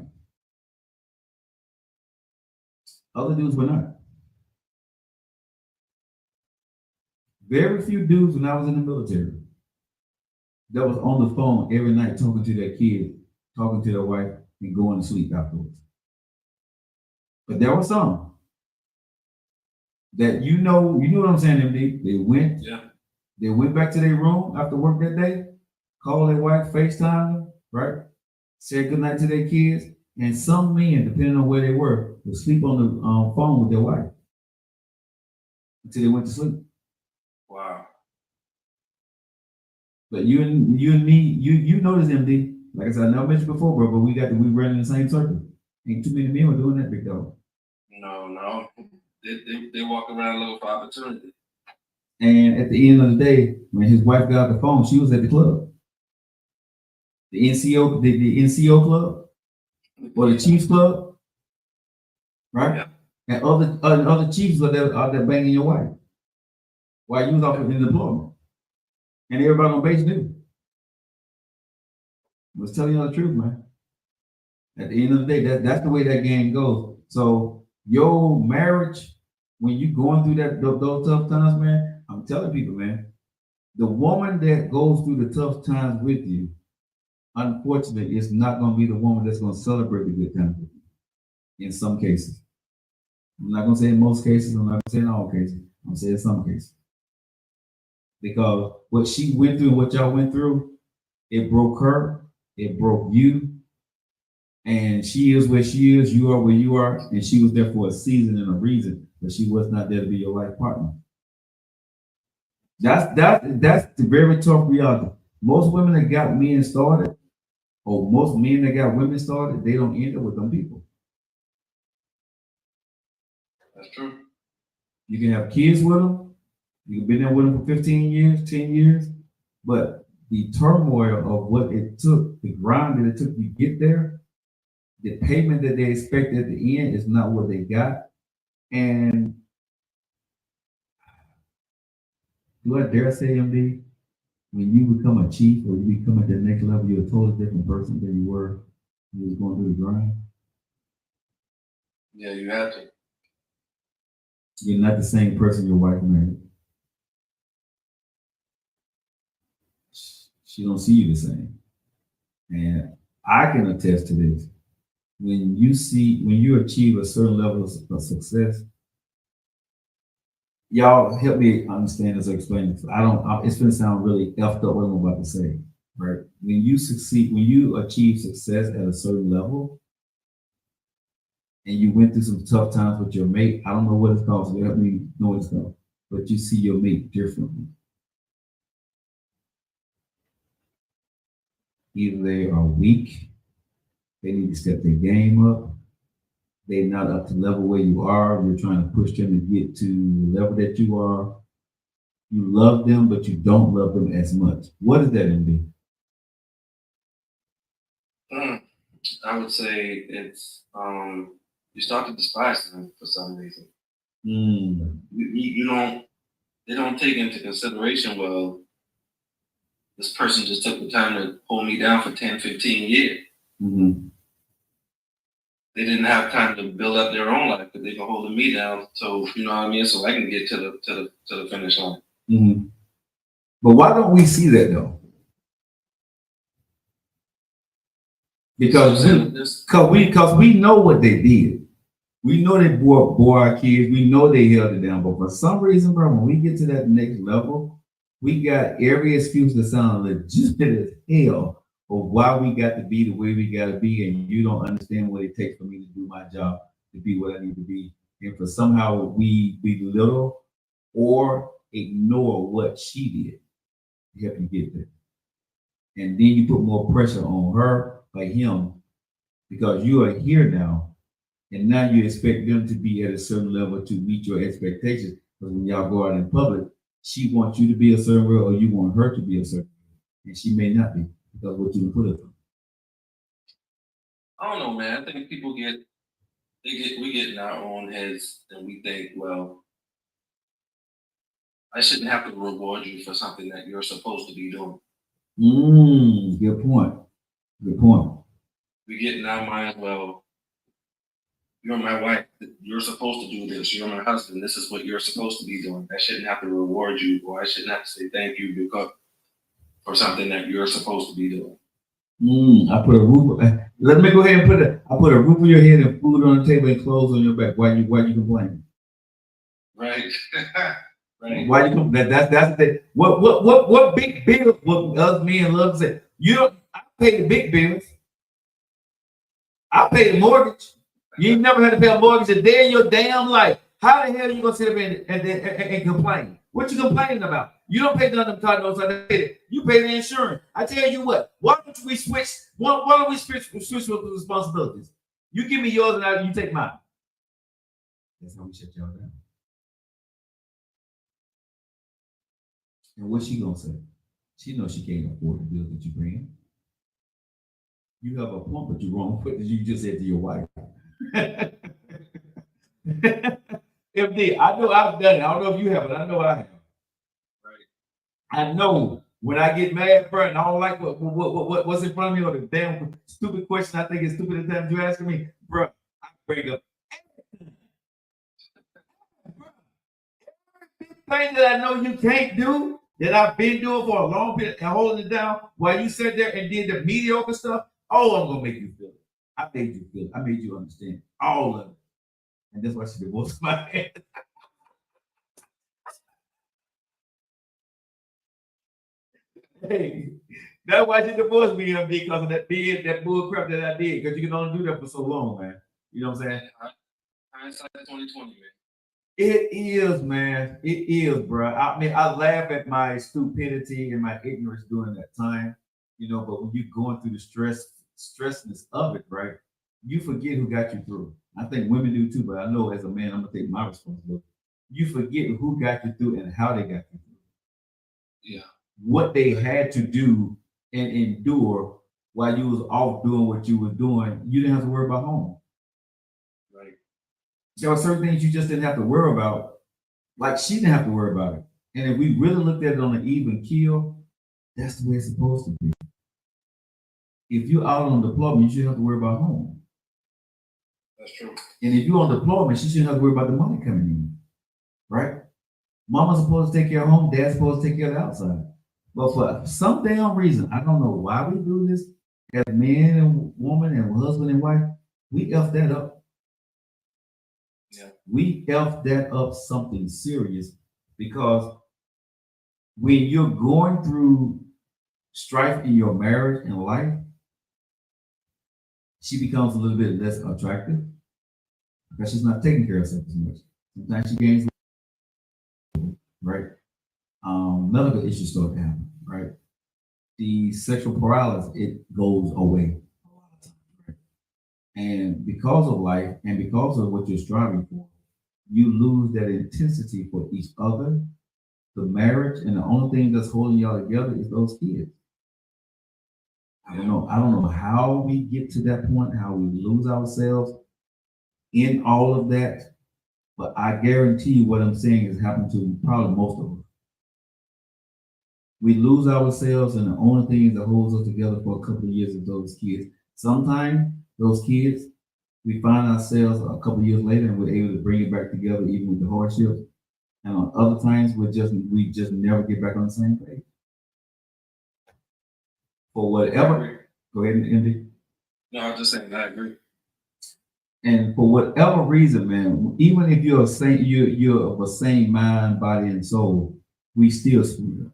Other dudes were not. Very few dudes when I was in the military that was on the phone every night talking to their kid, talking to their wife, and going to sleep afterwards. But there were some that you know what I'm saying, MD. They went back to their room after work that day, called their wife, FaceTime them, right? Said goodnight to their kids, and some men, depending on where they were, would sleep on the phone with their wife until they went to sleep. Wow. But you and me, you know this, MD. Like I said, I never mentioned before, bro, but we ran in the same circle. Ain't too many men were doing that, big dog. No. They walk around looking for opportunity. And at the end of the day, when his wife got the phone, she was at the club. The NCO club or the Chiefs club, right? Yeah. And other Chiefs are there banging your wife while you was off in deployment. And everybody on base knew. I was telling you the truth, man. At the end of the day, that's the way that game goes. So your marriage, when you going through those tough times, man, I'm telling people, man, the woman that goes through the tough times with you, unfortunately, it's not going to be the woman that's going to celebrate the good times with you. In some cases, I'm not going to say in most cases. I'm not going to say in all cases. I'm going to say in some cases, because what she went through and what y'all went through, it broke her, it broke you, and she is where she is. You are where you are, and she was there for a season and a reason, but she was not there to be your life partner. That's the very tough reality. Most women that got men started, or most men that got women started, they don't end up with them people. That's true. You can have kids with them. You can be there with them for 15 years, 10 years, but the turmoil of what it took, the grind that it took to get there, the payment that they expect at the end is not what they got. And do I dare say, MD, when you become a chief or you become at the next level, you're a totally different person than you were when you was going through the grind? Yeah, you have to. You're not the same person your wife married. She don't see you the same. And I can attest to this. When you achieve a certain level of success, y'all help me understand this or explain this. It's gonna sound really effed up what I'm about to say, right? When you achieve success at a certain level, and you went through some tough times with your mate. I don't know what it's called, so help me know what it's called. But you see your mate differently. Either they are weak, they need to step their game up, they're not up to the level where you are, you're trying to push them to get to the level that you are. You love them, but you don't love them as much. What is that in me? I would say it's you start to despise them for some reason. You don't. They don't take into consideration. Well, this person just took the time to hold me down for 10, 15 years. Mm-hmm. They didn't have time to build up their own life, but they've been holding me down. So you know what I mean. So I can get to the finish line. Mm-hmm. But why don't we see that though? Because we know what they did. We know they bore our kids. We know they held it down. But for some reason, bro, when we get to that next level, we got every excuse to sound legitimate as hell of why we got to be the way we got to be. And you don't understand what it takes for me to do my job, to be what I need to be. And for somehow we belittle or ignore what she did to help you get there. And then you put more pressure on her or him because you are here now. And now you expect them to be at a certain level to meet your expectations. Because when y'all go out in public, she wants you to be a certain way or you want her to be a certain way. And she may not be because what you put her through. I don't know, man. I think we get in our own heads and we think, well, I shouldn't have to reward you for something that you're supposed to be doing. Good point. Good point. We get in our mind, well, you're my wife. You're supposed to do this. You're my husband. This is what you're supposed to be doing. I shouldn't have to reward you, or I shouldn't have to say thank you because for something that you're supposed to be doing. I put a roof. Let me go ahead and I put a roof on your head and food on the table and clothes on your back. Why you complaining? Right. Right. Why you come? That's the what big bills? What us men love to say. You don't. I pay the big bills. I pay the mortgage. You ain't never had to pay a mortgage a day in your damn life. How the hell are you gonna sit up and complain? What you complaining about? You don't pay none of them car notes. You pay the insurance. I tell you what. Why don't we switch? Why don't we switch with the responsibilities? You give me yours and you take mine. That's how we shut y'all down. And what's she gonna say? She knows she can't afford the bills that you bring. You have a point, but you're wrong. But you just said to your wife. MD, I know I've done it. I don't know if you have, but I know I have. Right. I know when I get mad, bro, and I don't like what's in front of me or the damn stupid question I think is stupid at the time you asking me, bro. I bring up everything that I know you can't do that I've been doing for a long period and holding it down while you sat there and did the mediocre stuff. Oh, I'm gonna make you feel it. I made you feel it. I made you understand all of it. And that's why she divorced my head. Hey, that's why she divorced me, because of that bull crap that I did. Because you can only do that for so long, man. You know what I'm saying? Hindsight 2020, man. It is, man. It is, bro. I mean, I laugh at my stupidity and my ignorance during that time, but when you're going through the stressness of it, right? You forget who got you through. I think women do too, but I know as a man, I'm gonna take my responsibility. You forget who got you through and how they got you through. Yeah. What they had to do and endure while you was off doing what you were doing. You didn't have to worry about home. Right. There were certain things you just didn't have to worry about. Like she didn't have to worry about it. And if we really looked at it on an even keel, that's the way it's supposed to be. If you're out on deployment, you shouldn't have to worry about home. That's true. And if you're on deployment, she shouldn't have to worry about the money coming in. Right? Mama's supposed to take care of home, dad's supposed to take care of the outside. But for some damn reason, I don't know why we do this as man and woman and husband and wife, we F that up. Yeah. We F that up something serious because when you're going through strife in your marriage and life, she becomes a little bit less attractive. because she's not taking care of herself as much. Sometimes she gains weight, right? Medical issues start to happen, right? The sexual paralysis, it goes away a lot of times, right? And because of life and because of what you're striving for, you lose that intensity for each other, the marriage, and the only thing that's holding y'all together is those kids. I don't know how we get to that point, how we lose ourselves in all of that, but I guarantee you what I'm saying has happened to probably most of us. We lose ourselves, and the only thing that holds us together for a couple of years is those kids. Sometimes those kids, we find ourselves a couple of years later and we're able to bring it back together even with the hardships. And on other times we just never get back on the same page. For whatever, go ahead and end it. No, I'm just saying I agree. And for whatever reason, man, even if you're a same, you're of the same mind, body, and soul, we still screw up.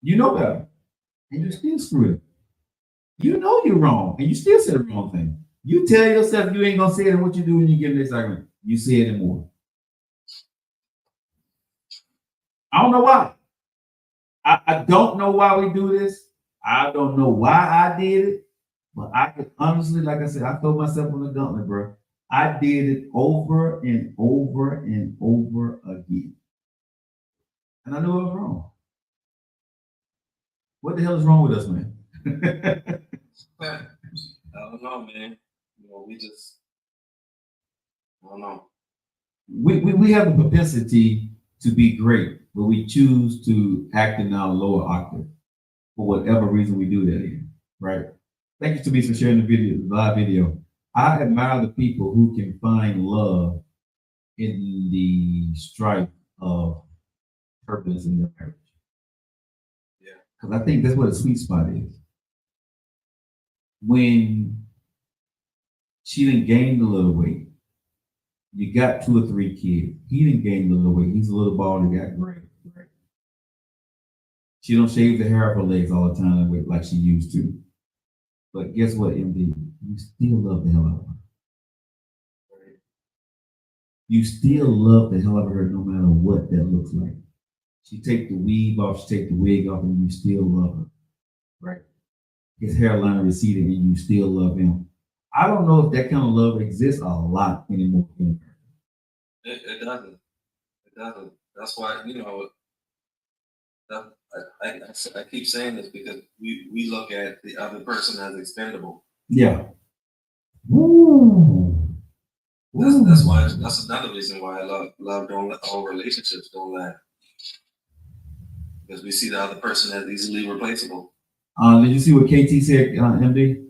You know better, and you still screw it. You know you're wrong, and you still say the wrong thing. You tell yourself you ain't gonna say it, and what you do when you get in this argument, you say it more. I don't know why. I don't know why we do this. I don't know why I did it, but I could honestly, like I said, I throw myself on the gauntlet, bro. I did it over and over and over again, and I knew I was wrong. What the hell is wrong with us, man? I don't know, man. You know, we just, I don't know. We have the propensity to be great, but we choose to act in our lower octave for whatever reason we do that in, right? Thank you to me for sharing the video, the live video. I admire the people who can find love in the strife of purpose in their marriage. Yeah. Because I think that's what a sweet spot is. When she didn't gain a little weight, you got 2 or 3 kids. He didn't gain a little weight. He's a little bald and got gray. Right? She don't shave the hair off her legs all the time like she used to. But guess what, MD? You still love the hell out of her. Right? You still love the hell out of her no matter what that looks like. She take the weave off, she take the wig off, and you still love her. Right? His hairline receded and you still love him. I don't know if that kind of love exists a lot anymore. It doesn't. It doesn't. That's why, you know, that, I keep saying this because we look at the other person as expendable. Yeah. Ooh. That's why, that's another reason why love don't, all relationships don't last. Because we see the other person as easily replaceable. Did you see what KT said, MD?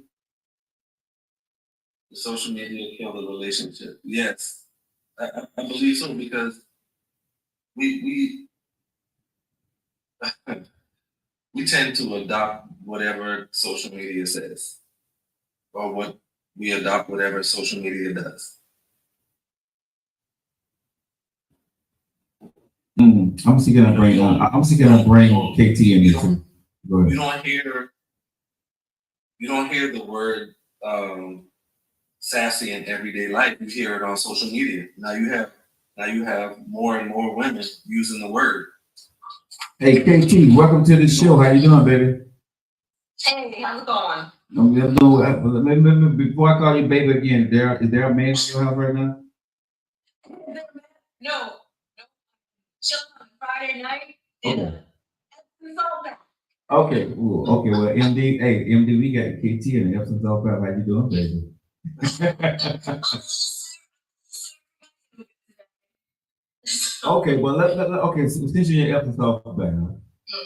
The social media killed the relationship. Yes, I believe so because we we tend to adopt whatever social media says, or what we adopt whatever social media does. I'm still gonna bring KT in here too. Go ahead. You don't hear the word sassy in everyday life. You hear it on social media. Now you have more and more women using the word. Hey KT, welcome to the show. How you doing, baby? Hey, how's it going? Before I call you baby again, is there a man in your house right now? No. Chilling on Friday night. Okay. It's all back. Okay, cool. Okay, well, MD, hey, MD, we got KT and the Epsom salt crap. How you doing, baby? Okay, well, okay, so since you're in Epsom salt back,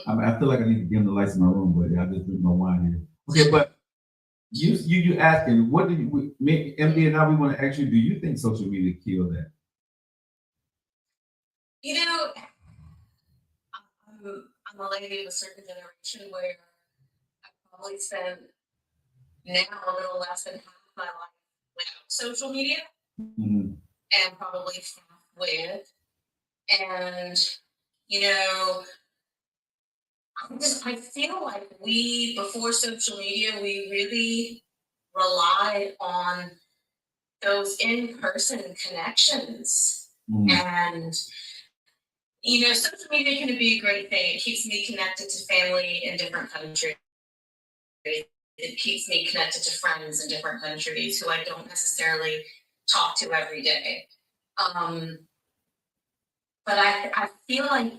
I feel like I need to dim the lights in my room, but I just drink my wine here. Okay, but you asking, what did you, MD and I, we want to ask you, do you think social media killed that? You know, I'm a lady of a certain generation where I probably spend now a little less than half my life without social media, and probably half with. And you know, I feel like before social media, we really relied on those in-person connections. Mhm. And, social media can be a great thing. It keeps me connected to family in different countries. It keeps me connected to friends in different countries who I don't necessarily talk to every day. Um, but I feel like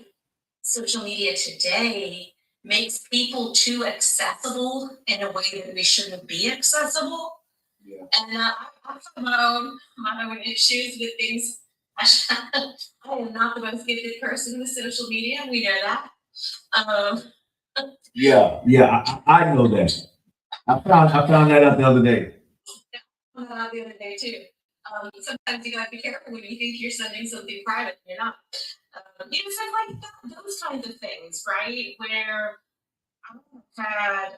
social media today makes people too accessible in a way that we shouldn't be accessible. Yeah. And I have my own issues with things. I am not the most gifted person with social media. We know that. Um, Yeah, I know that. I found that out the other day. the other day too. Sometimes you gotta be careful when you think you're sending something private and you're not. Stuff like that, those kinds of things, right? Where I have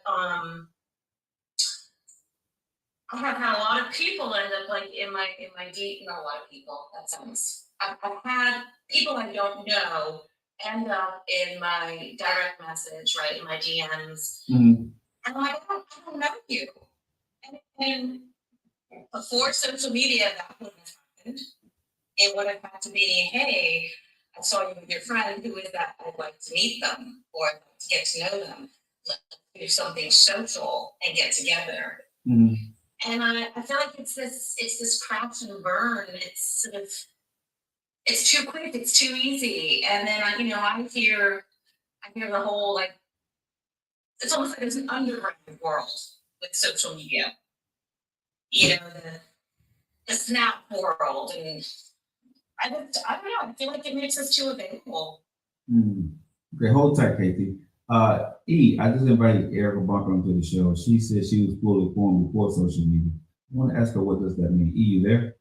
had a lot of people end up like in my deep. Not a lot of people. That sounds. I've had people I don't know end up in my direct message, right, in my DMs, Mhm. and I'm like, I don't know you. And before social media, that wouldn't have happened. It would have had to be, hey, I saw you with your friend. Who is that? I'd like to meet them or I'd like to get to know them. Let's do something social and get together. Mhm. And I feel like it's this crash and burn. It's sort of it's too quick, it's too easy. And then I hear the whole like it's almost like there's an underground world with social media. The snap world and I don't know. I feel like it makes us too available. Mhm. Okay, hold tight, Katie. I just invited Erica Bunker onto the show. She said she was fully formed before social media. I want to ask her, what does that mean? You there?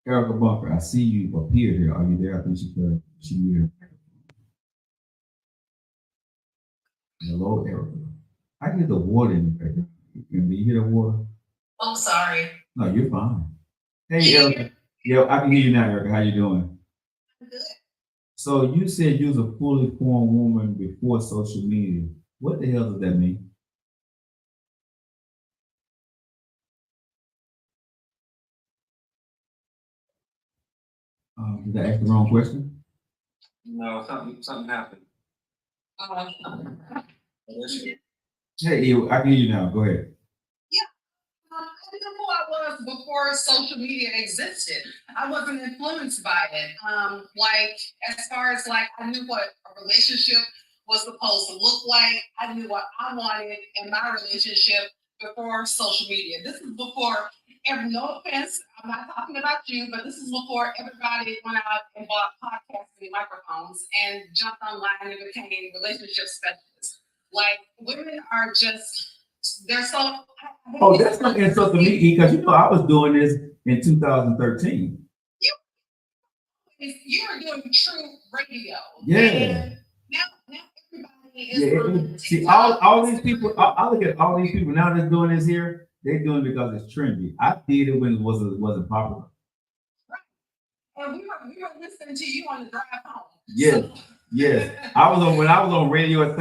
Erica Bunker, I see you appeared here. Are you there? I think she muted her. Hello, Erica. I get the water in the background. Can you hear the water? Oh, sorry. No, you're fine. Hey, Erica. Yeah, I can hear you now, Erica. How you doing? Good. So you said you was a fully formed woman before social media. What the hell does that mean? Did I ask the wrong question? No, something happened. Hey, Ew, I can hear you now. Go ahead. I didn't know who I was before social media existed. I wasn't influenced by it. Like as far as like I knew what a relationship was supposed to look like. I knew what I wanted in my relationship before social media. This is before no offense, I'm not talking about you, but this is before everybody went out and bought podcasting microphones and jumped online and became relationship specialists. Like women are just they're so. Oh, that's not insult to me because I was doing this in 2013. You are doing true radio. Yeah. And now everybody is. See, all these people. I look at all these people now that's doing this here. They're doing it because it's trendy. I did it when it wasn't popular. Right. And we were listening to you on the drive home. Yes. So. Yes. I was on radio at 6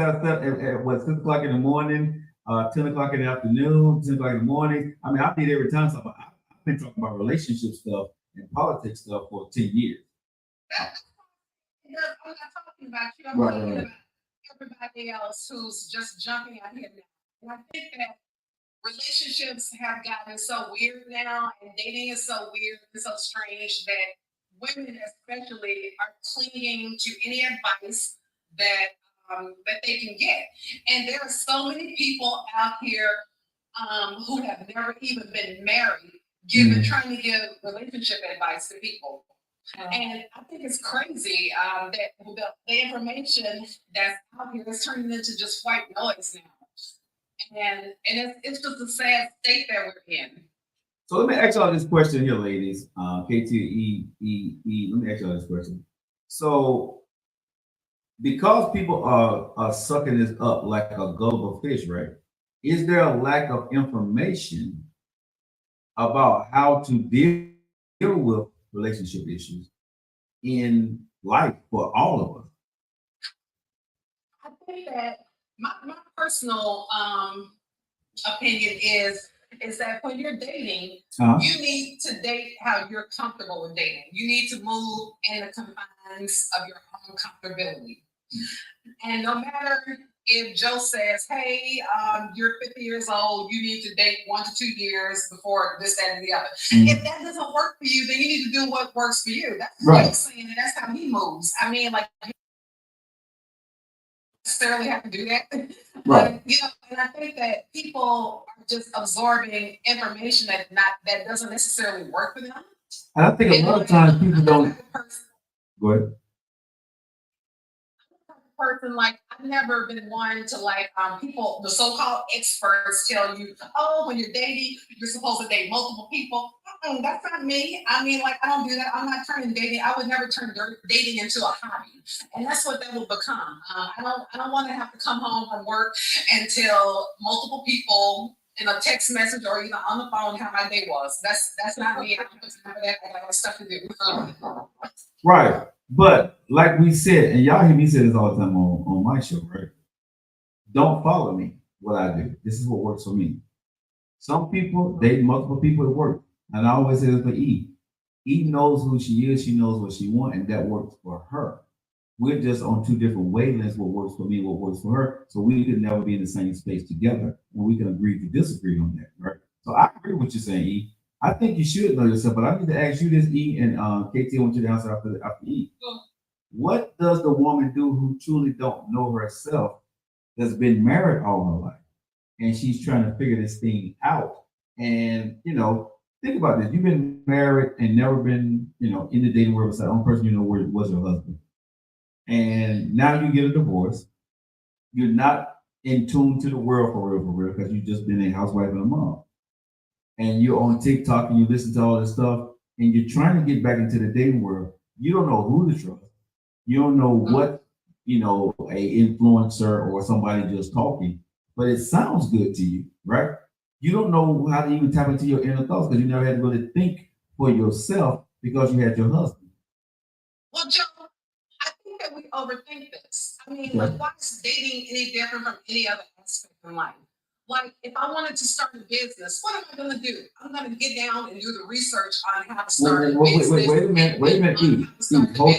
o'clock in the morning, 10 o'clock in the afternoon, 10 o'clock in the morning. I mean, I did every time. So I've been talking about relationship stuff and politics stuff for 10 years. I'm not talking about you. I'm talking about everybody else who's just jumping out here now. And I think that relationships have gotten so weird now, and dating is so weird and so strange that women, especially, are clinging to any advice that they can get. And there are so many people out here who have never even been married, trying to give relationship advice to people. And I think it's crazy that the information that's out here is turning into just white noise now. And it's just a sad state that we're in. So let me ask y'all this question here, ladies. KT, let me ask y'all this question. So because people are sucking this up like a gullible fish, right? Is there a lack of information about how to deal with relationship issues in life for all of us? I think that my personal opinion is that when you're dating, Uh-huh. you need to date how you're comfortable with dating. You need to move in the confines of your own comfortability. And no matter if Joe says, hey, you're 50 years old, you need to date 1 to 2 years before this, that, and the other. If that doesn't work for you, then you need to do what works for you. That's what I'm saying, and that's how he moves. I mean, like, you don't necessarily have to do that. Right. But, and I think that people are just absorbing information that doesn't necessarily work for them. And I think a lot of times people don't. Go ahead. Person, like, I've never been one to, like, people, the so-called experts tell you, oh, when you're dating, you're supposed to date multiple people. That's not me. I mean, like, I don't do that. I'm not turning dating. I would never turn dating into a hobby, and that's what that will become. I don't want to have to come home from work and tell multiple people in a text message or even on the phone how my day was. That's not me. I don't have that. I got stuff to do. Right. But like we said, and y'all hear me say this all the time on my show, right? Don't follow me, what I do. This is what works for me. Some people date multiple people at work. And I always say this for E. E knows who she is, she knows what she wants, and that works for her. We're just on two different wavelengths, what works for me, what works for her. So we could never be in the same space together. And we can agree to disagree on that, right? So I agree with what you're saying, E. I think you should know yourself, but I need to ask you this, E, and KT, I want you to answer after E. What does the woman do who truly don't know herself, that's been married all her life, and she's trying to figure this thing out? And, think about this. You've been married and never been, in the dating world. The only person you know was your husband. And now you get a divorce. You're not in tune to the world for real, because you've just been a housewife and a mom. And you're on TikTok and you listen to all this stuff, and you're trying to get back into the dating world. You don't know who to trust. You don't know what, a influencer or somebody just talking, but it sounds good to you, right? You don't know how to even tap into your inner thoughts because you never had to really think for yourself because you had your husband. Well, Joe, I think that we overthink this. I mean, like, why is dating any different from any other aspect of life? Like, if I wanted to start a business, what am I going to do? I'm going to get down and do the research on how to start a business. Wait a minute, E. Hold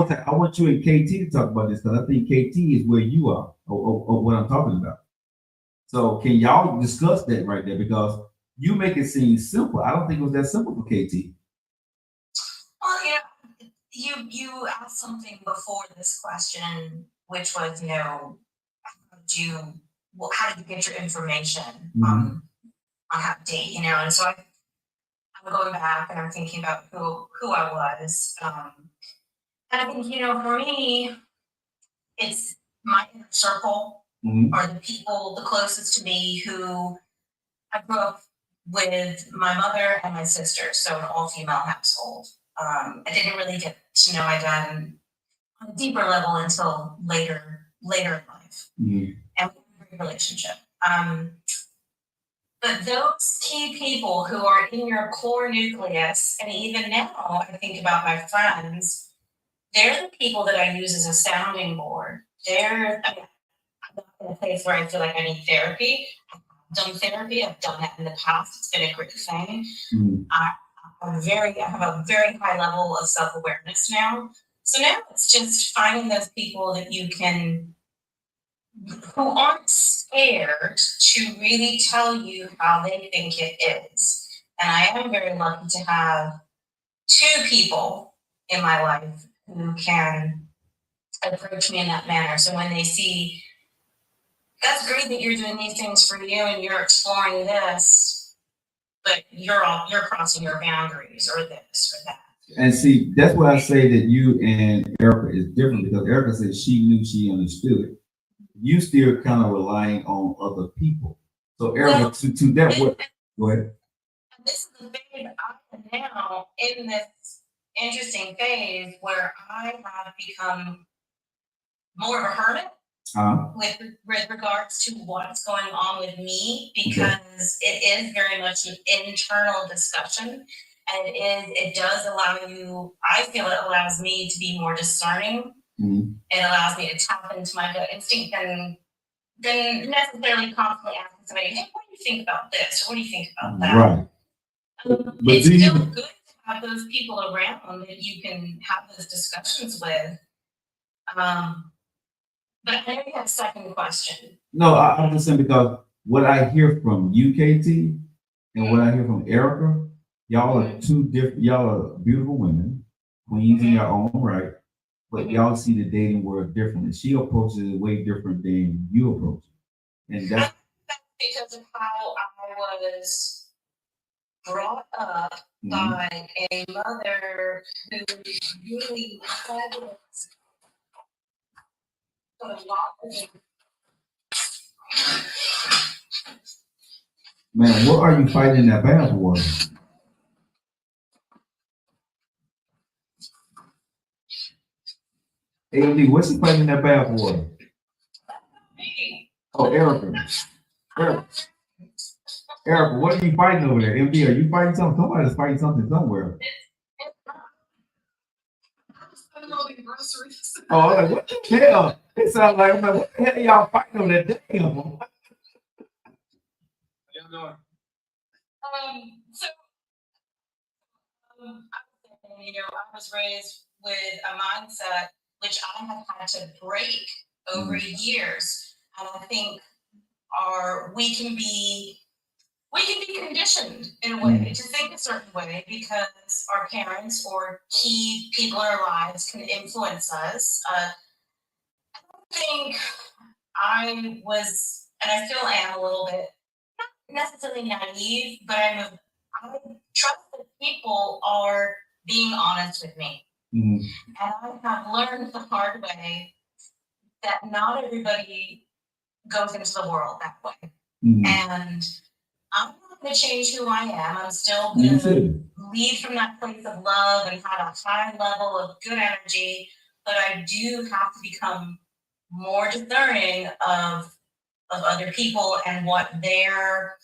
tight. I want you and KT to talk about this because I think KT is where you are, or what I'm talking about. So can y'all discuss that right there? Because you make it seem simple. I don't think it was that simple for KT. Well, you asked something before this question, which was, how did you get your information on how to date, and so I'm going back and I'm thinking about who I was. And I think, for me, it's my inner circle are the people the closest to me who I grew up with my mother and my sister, so an all-female household. I didn't really get to know my dad on a deeper level until later in life. And we had a great relationship. But those key people who are in your core nucleus, and even now I think about my friends, they're the people that I use as a sounding board. I'm not in a place where I feel like I need therapy. I've done therapy. I've done that in the past. It's been a great thing. I have a very high level of self-awareness now. So now it's just finding those people that who aren't scared to really tell you how they think it is. And I am very lucky to have 2 people in my life who can approach me in that manner. So when they see, that's great that you're doing these things for you and you're exploring this, but you're crossing your boundaries or this or that. And see, that's why I say that you and Erica is different, because Erica said she knew, she understood. You still kind of relying on other people. So Erica, to that word, go ahead. And this is the phase I'm now in this interesting phase where I have become more of a hermit with regards to what's going on with me, because it is very much an internal discussion, and it does allow you, I feel it allows me to be more discerning. It allows me to tap into my gut instinct and than necessarily constantly asking somebody, hey, what do you think about this? Or what do you think about that? Right. But It's do you- still good to have those people around that you can have those discussions with. But I know you have a second question. No, I'm just saying because what I hear from UKT and what I hear from Erica, y'all are two different, y'all are beautiful women, queens in your own right, but y'all see the dating world differently. She approaches it way different than you approach it. And that's Because of how I was brought up Mhm. by a mother who really focused on a lot of Man, what are you fighting in that bath water? AMD, what's he fighting in that bath water? Oh, Erica. Erica, what are you fighting over there? MD, are you fighting something? Somebody's fighting something somewhere. Unloading groceries. Oh, I'm like, what the hell? It sounds like, I'm like, what the hell are y'all fighting over there? Damn. How y'all doing? So, I was saying, you know, I was raised with a mindset which I have had to break over years, and I think we can be conditioned in a way to think a certain way because our parents or key people in our lives can influence us. I think I was, and I still am a little bit, not necessarily naive, but I trust that people are being honest with me. Mhm. And I have learned the hard way that not everybody goes into the world that way. Mhm. And I'm not going to change who I am. I'm still You going to should. lead from that place of love and have a high level of good energy. But I do have to become more discerning of other people and what their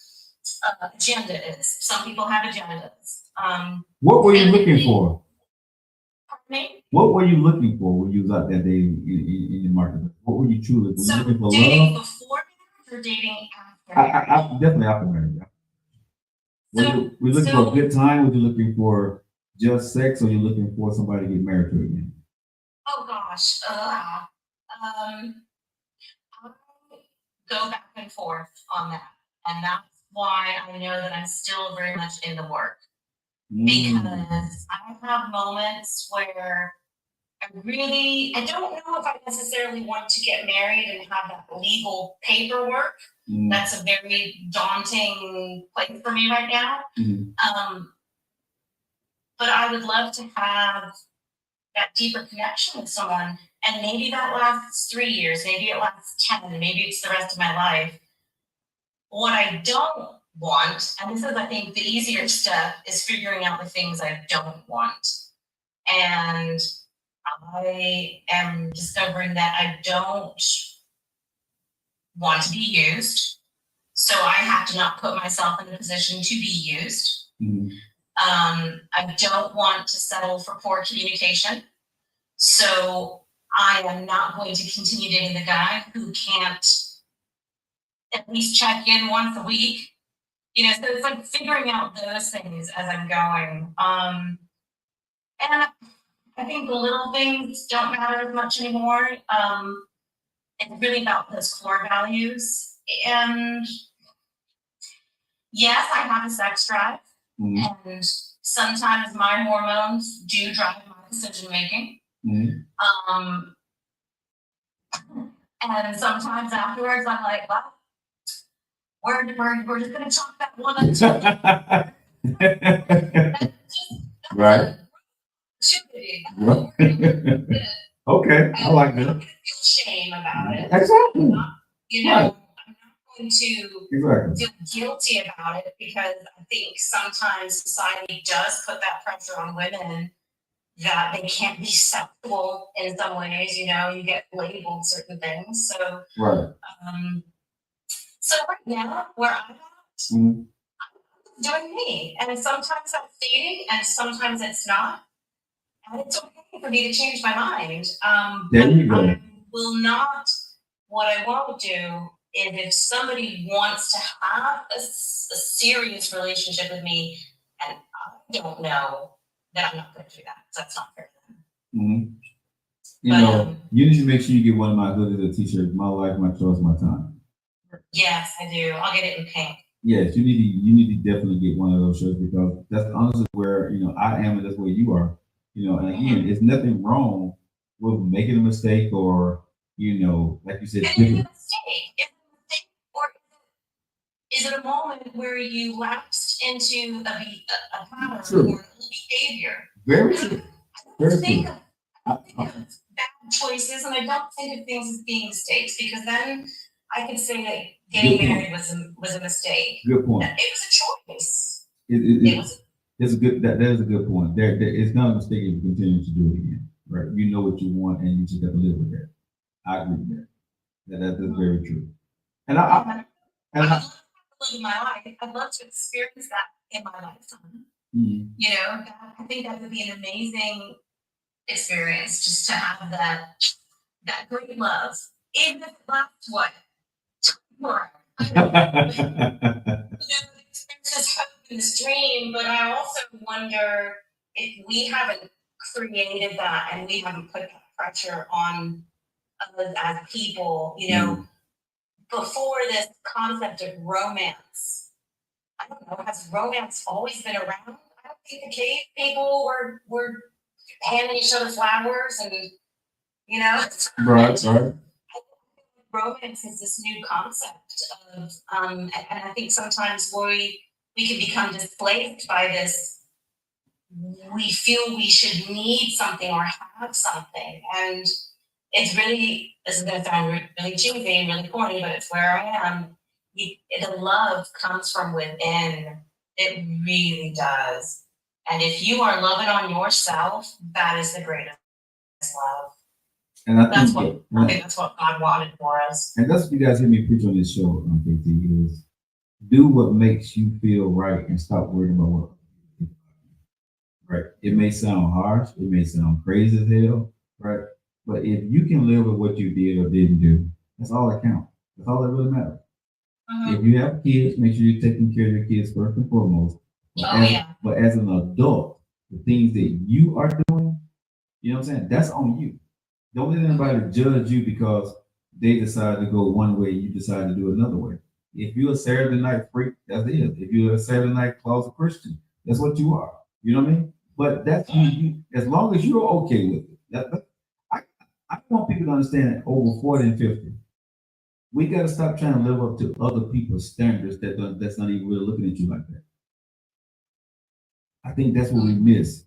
agenda is. Some people have agendas. What were you looking for? Pardon me? What were you looking for when you was out there dating in the market? What were you truly? Were you So looking for dating love? before marriage or dating after? I definitely after marriage. Were you looking for a good time? Were you looking for just sex, or you looking for somebody to get married to again? Oh gosh. I go back and forth on that. And that's why I know that I'm still very much in the work. Because I have moments where I don't know if I necessarily want to get married and have that legal paperwork. Mm. That's a very daunting place for me right now. But I would love to have that deeper connection with someone. And maybe that lasts 3 years, maybe it lasts 10, maybe it's the rest of my life. What I don't want, and this is, I think, the easier step, is figuring out the things I don't want. And I am discovering that I don't want to be used. So I have to not put myself in a position to be used. Mm. I don't want to settle for poor communication. So I am not going to continue dating the guy who can't at least check in once a week. You know, so it's like figuring out those things as I'm going. And I think the little things don't matter as much anymore. It's really about those core values. And yes, I have a sex drive. Mm. And sometimes my hormones do drive my decision making. Mm. And sometimes afterwards I'm like, well, we're just gonna chalk that one up. Right. Opportunity. Okay, I like that. I'm gonna feel shame about it. Exactly. You know, Right. I'm not going to Exactly. feel guilty about it because I think sometimes society does put that pressure on women that they can't be sexual in some ways. You know, you get labeled certain things. So, Right. so right now, where I'm at, Mm. I'm doing me, and sometimes that's dating, and sometimes it's not, and it's okay for me to change my mind. There you go. I will not. What I won't do is if somebody wants to have a serious relationship with me, and I don't know, that I'm not going to do that. So that's not fair to them. Mhm. You But, know, you need to make sure you get one of my hoodies or t-shirts. My life, my choice, my time. Yes, I do. I'll get it in pink. Yes, you need to definitely get one of those shirts because that's honestly where I am and that's where you are. And again, it's nothing wrong with making a mistake or like you said, Is it a different. mistake? Is it a mistake? Or is it a moment where you lapsed into a pattern True. or a behavior? Very true. I Very think true. of bad choices, and I don't think of things as being mistakes because then I could say that getting Good point. married was a mistake. Good point. It was a choice. It It was. it's a good that is a good point. There it's not a mistake if you continue to do it again. Right. You know what you want and you just have to live with that. I agree with that. That is very true. And I'd love to live my life. I'd love to experience that in my lifetime. Mhm. I think that would be an amazing experience just to have that great love. Even if it lasts what? Forever. I don't know. The experience is hope in this dream, but I also wonder if we haven't created that and we haven't put that pressure on us as people, before this concept of romance. I don't know, has romance always been around? I don't think the cave people were handing each other flowers and Right. romance is this new concept of and I think sometimes we can become displaced by this. We feel we should need something or have something, and it's really, this is going to sound really cheesy and really corny, but it's where I am. The love comes from within. It really does. And if you are loving on yourself, that is the greatest love. And I That's think that's what God wanted for us. and that's what you guys hear me preach on this show, KT, is do what makes you feel right and stop worrying about what. Right. It may sound harsh, it may sound crazy as hell, right? But if you can live with what you did or didn't do, that's all that counts. That's all that really matters. If you have kids, make sure you're taking care of your kids first and foremost. But as an adult, the things that you are doing, you know what I'm saying? That's on you. Don't let anybody judge you because they decide to go one way, you decide to do another way. If you're a Saturday night freak, that's it. If you're a Saturday night closet Christian, that's what you are. You know what I mean? But that's you as long as you're okay with it. I want people to understand that over 40 and 50, we got to stop trying to live up to other people's standards that's not even really looking at you like that. I think that's what we miss.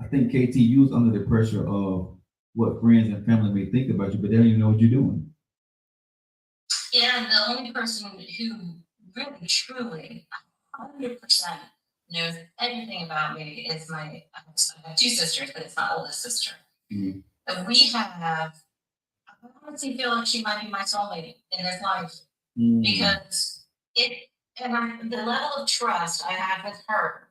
I think KT, you was under the pressure of what friends and family may think about you, but they don't even know what you're doing. Yeah, the only person who really, truly, 100% knows everything about me is I have two sisters, but it's my oldest sister. Mhm. And we have, I honestly feel like she might be my soulmate in this life because the level of trust I have with her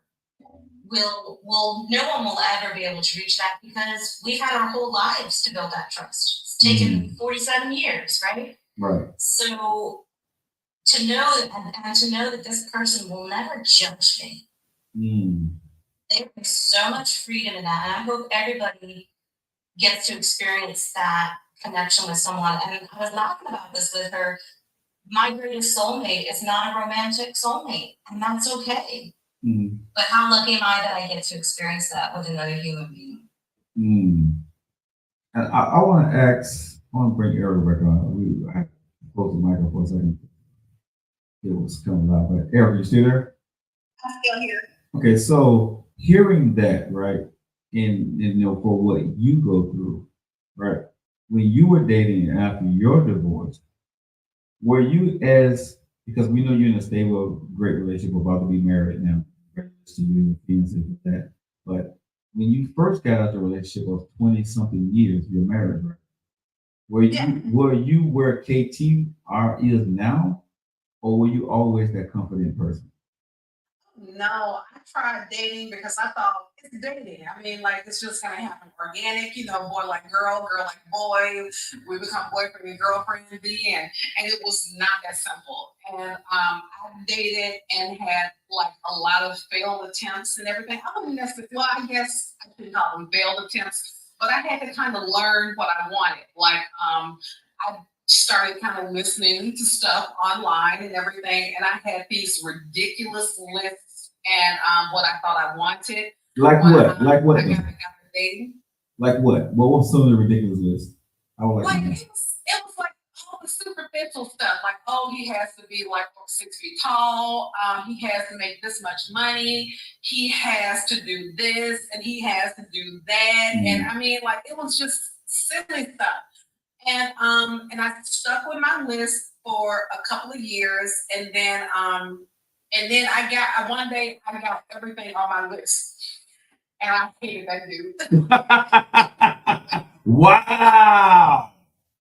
no one will ever be able to reach that because we've had our whole lives to build that trust. It's taken 47 years, right? Right. So to know and to know that this person will never judge me. There is so much freedom in that. And I hope everybody gets to experience that connection with someone. And I was laughing about this with her. My greatest soulmate is not a romantic soulmate, and that's okay. But how lucky am I that I get to experience that with another human being? And I want to bring Eric back on. I closed the mic for a second. It was coming out, but Eric, you still there? I'm still here. Okay, so hearing that, right, and for what you go through, right, when you were dating after your divorce, were you because we know you're in a stable, great relationship, about to be married now, to you, things like that, but when you first got out the relationship of 20 something years, you're married, right? Were you where KT is now, or were you always that confident person? No, I tried dating because I thought it's dating. I mean, like it's just gonna happen organic, boy like girl, girl like boy. We become boyfriend and girlfriend in the end, and it was not that simple. And I dated and had like a lot of failed attempts and everything. I wouldn't necessarily, well, I guess I shouldn't call them failed attempts, but I had to kind of learn what I wanted. Like I started kind of listening to stuff online and everything, and I had these ridiculous lists and what I thought I wanted. Like what? Like what? I got dating. Like what? What was some of the ridiculous list? I would like Like to know. it was like all the superficial stuff. Like, oh, he has to be like 6 feet tall. He has to make this much money. He has to do this, and he has to do that. And I mean, like, it was just silly stuff. And I stuck with my list for a couple of years, and then I got one day I got everything on my list, and I hated that dude. Wow.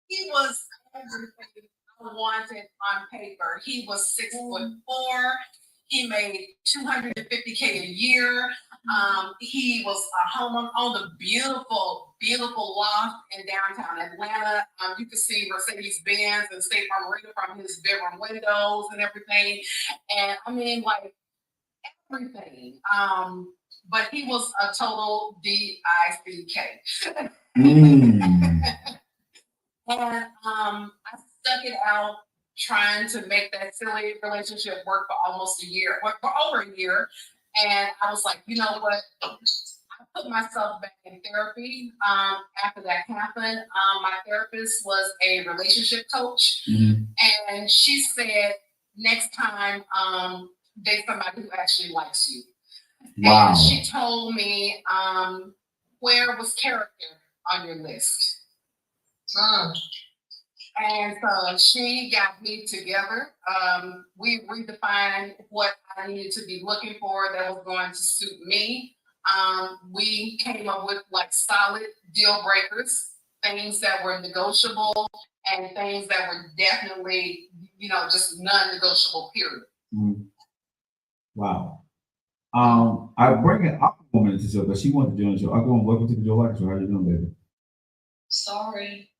He was everything I wanted on paper. He was 6'4". He made $250K a year. He was a homeowner on the beautiful, beautiful loft in downtown Atlanta. You could see Mercedes-Benz and State Farm Radio from his bedroom windows and everything. And I mean, like everything. But he was a total DICK. And I stuck it out trying to make that silly relationship work for almost a year, for over a year. And I was like, you know what? I put myself back in therapy after that happened. My therapist was a relationship coach. And she said, next time, date somebody who actually likes you. Wow. And she told me, where was character on your list? And so she got me together. We redefined what I needed to be looking for that was going to suit me. We came up with like solid deal breakers, things that were negotiable and things that were definitely, just non-negotiable, period. Wow. I bring an Aquawoman into the show, but she wanted to join the show. Aquawoman, welcome to the Joe Light Show. How you doing, baby? Sorry.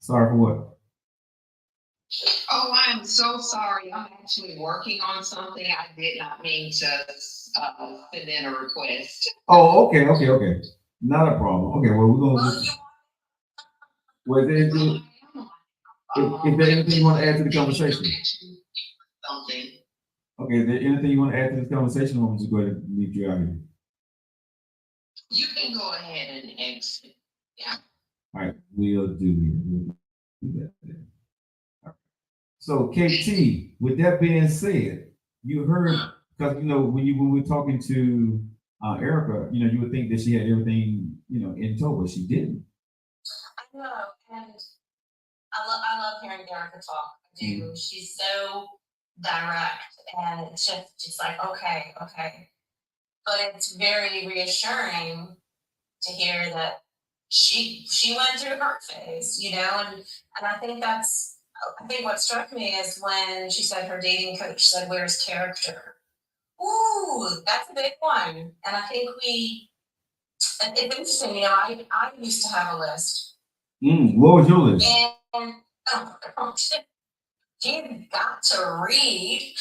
Sorry for what? Oh, I'm so sorry. I'm actually working on something. I did not mean to send in a request. Oh, okay. Not a problem. Okay, well, we're gonna. Was there anything? Is there anything you want to add to the conversation? Something. Okay, is there anything you want to add to this conversation, or we'll just go ahead and leave you out here? You can go ahead and exit. Yeah. All right, we'll do that then. All right. So, KT, with that being said, you heard, because when we're talking to Erica, you would think that she had everything in tow, but she didn't. I know, and I love hearing Erica talk. I do. She's so direct, and it's just like okay. But it's very reassuring to hear that she went through her phase, and I think what struck me is when she said her dating coach said, "Where's character?" Ooh, that's a big one. And I think it's interesting, I used to have a list. What was your list? And you've got to read.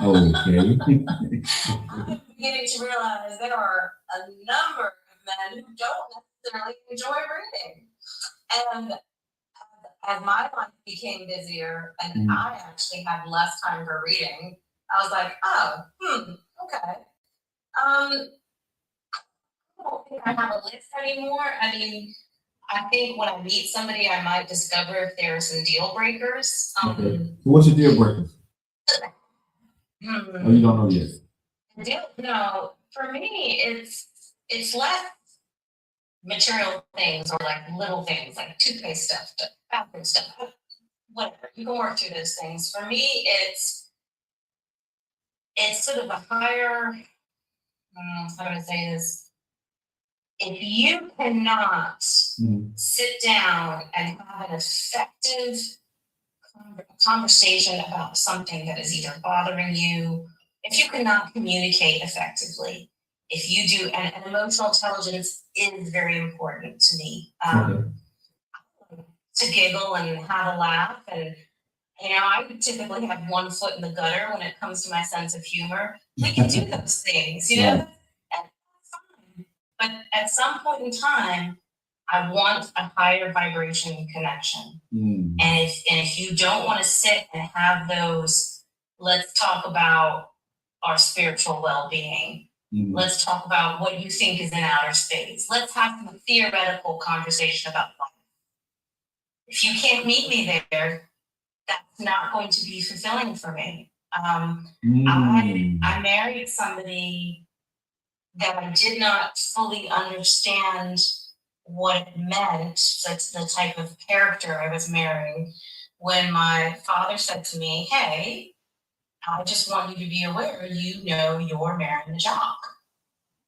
Okay. I'm beginning to realize there are a number of men who don't necessarily enjoy reading. And as my life became busier and I actually had less time for reading, I was like, okay. I don't think I have a list anymore. I mean, I think when I meet somebody, I might discover if there are some deal breakers. Okay. What's your deal breakers? Oh, you don't know yet. For me, it's less material things or like little things like toothpaste stuff, bathroom stuff, whatever. You can work through those things. For me, it's sort of a higher. How do I say this? If you cannot sit down and have an effective conversation about something that is either bothering you if you cannot communicate effectively, if you do, and emotional intelligence is very important to me. To giggle and have a laugh, and I typically have one foot in the gutter when it comes to my sense of humor. We can do those things, Right. and that's fine. But at some point in time, I want a higher vibration connection. Mm. And if you don't want to sit and have those, let's talk about our spiritual well-being. Mm. Let's talk about what you think is in outer space. Let's have some theoretical conversation about life. If you can't meet me there, that's not going to be fulfilling for me. I married somebody that I did not fully understand what it meant. That's the type of character I was marrying. When my father said to me, "Hey, I just want you to be aware, you're marrying a jock."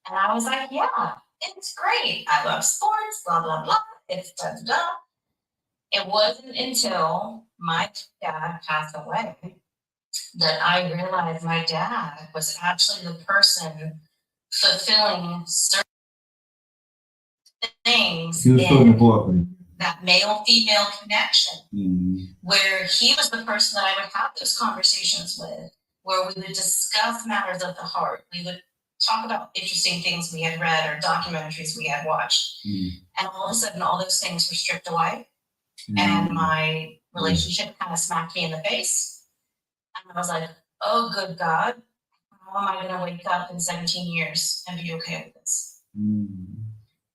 And I was like, "Yeah, it's great. I love sports, blah, blah, blah. It's da, da, da." It wasn't until my dad passed away that I realized my dad was actually the person fulfilling certain things He was so in important. that male-female connection, Mm. where he was the person that I would have those conversations with, where we would discuss matters of the heart. We would talk about interesting things we had read or documentaries we had watched. Mm. And all of a sudden, all those things were stripped away. And my relationship kind of smacked me in the face. And I was like, oh, good God, how am I going to wake up in 17 years and be okay with this? Mm.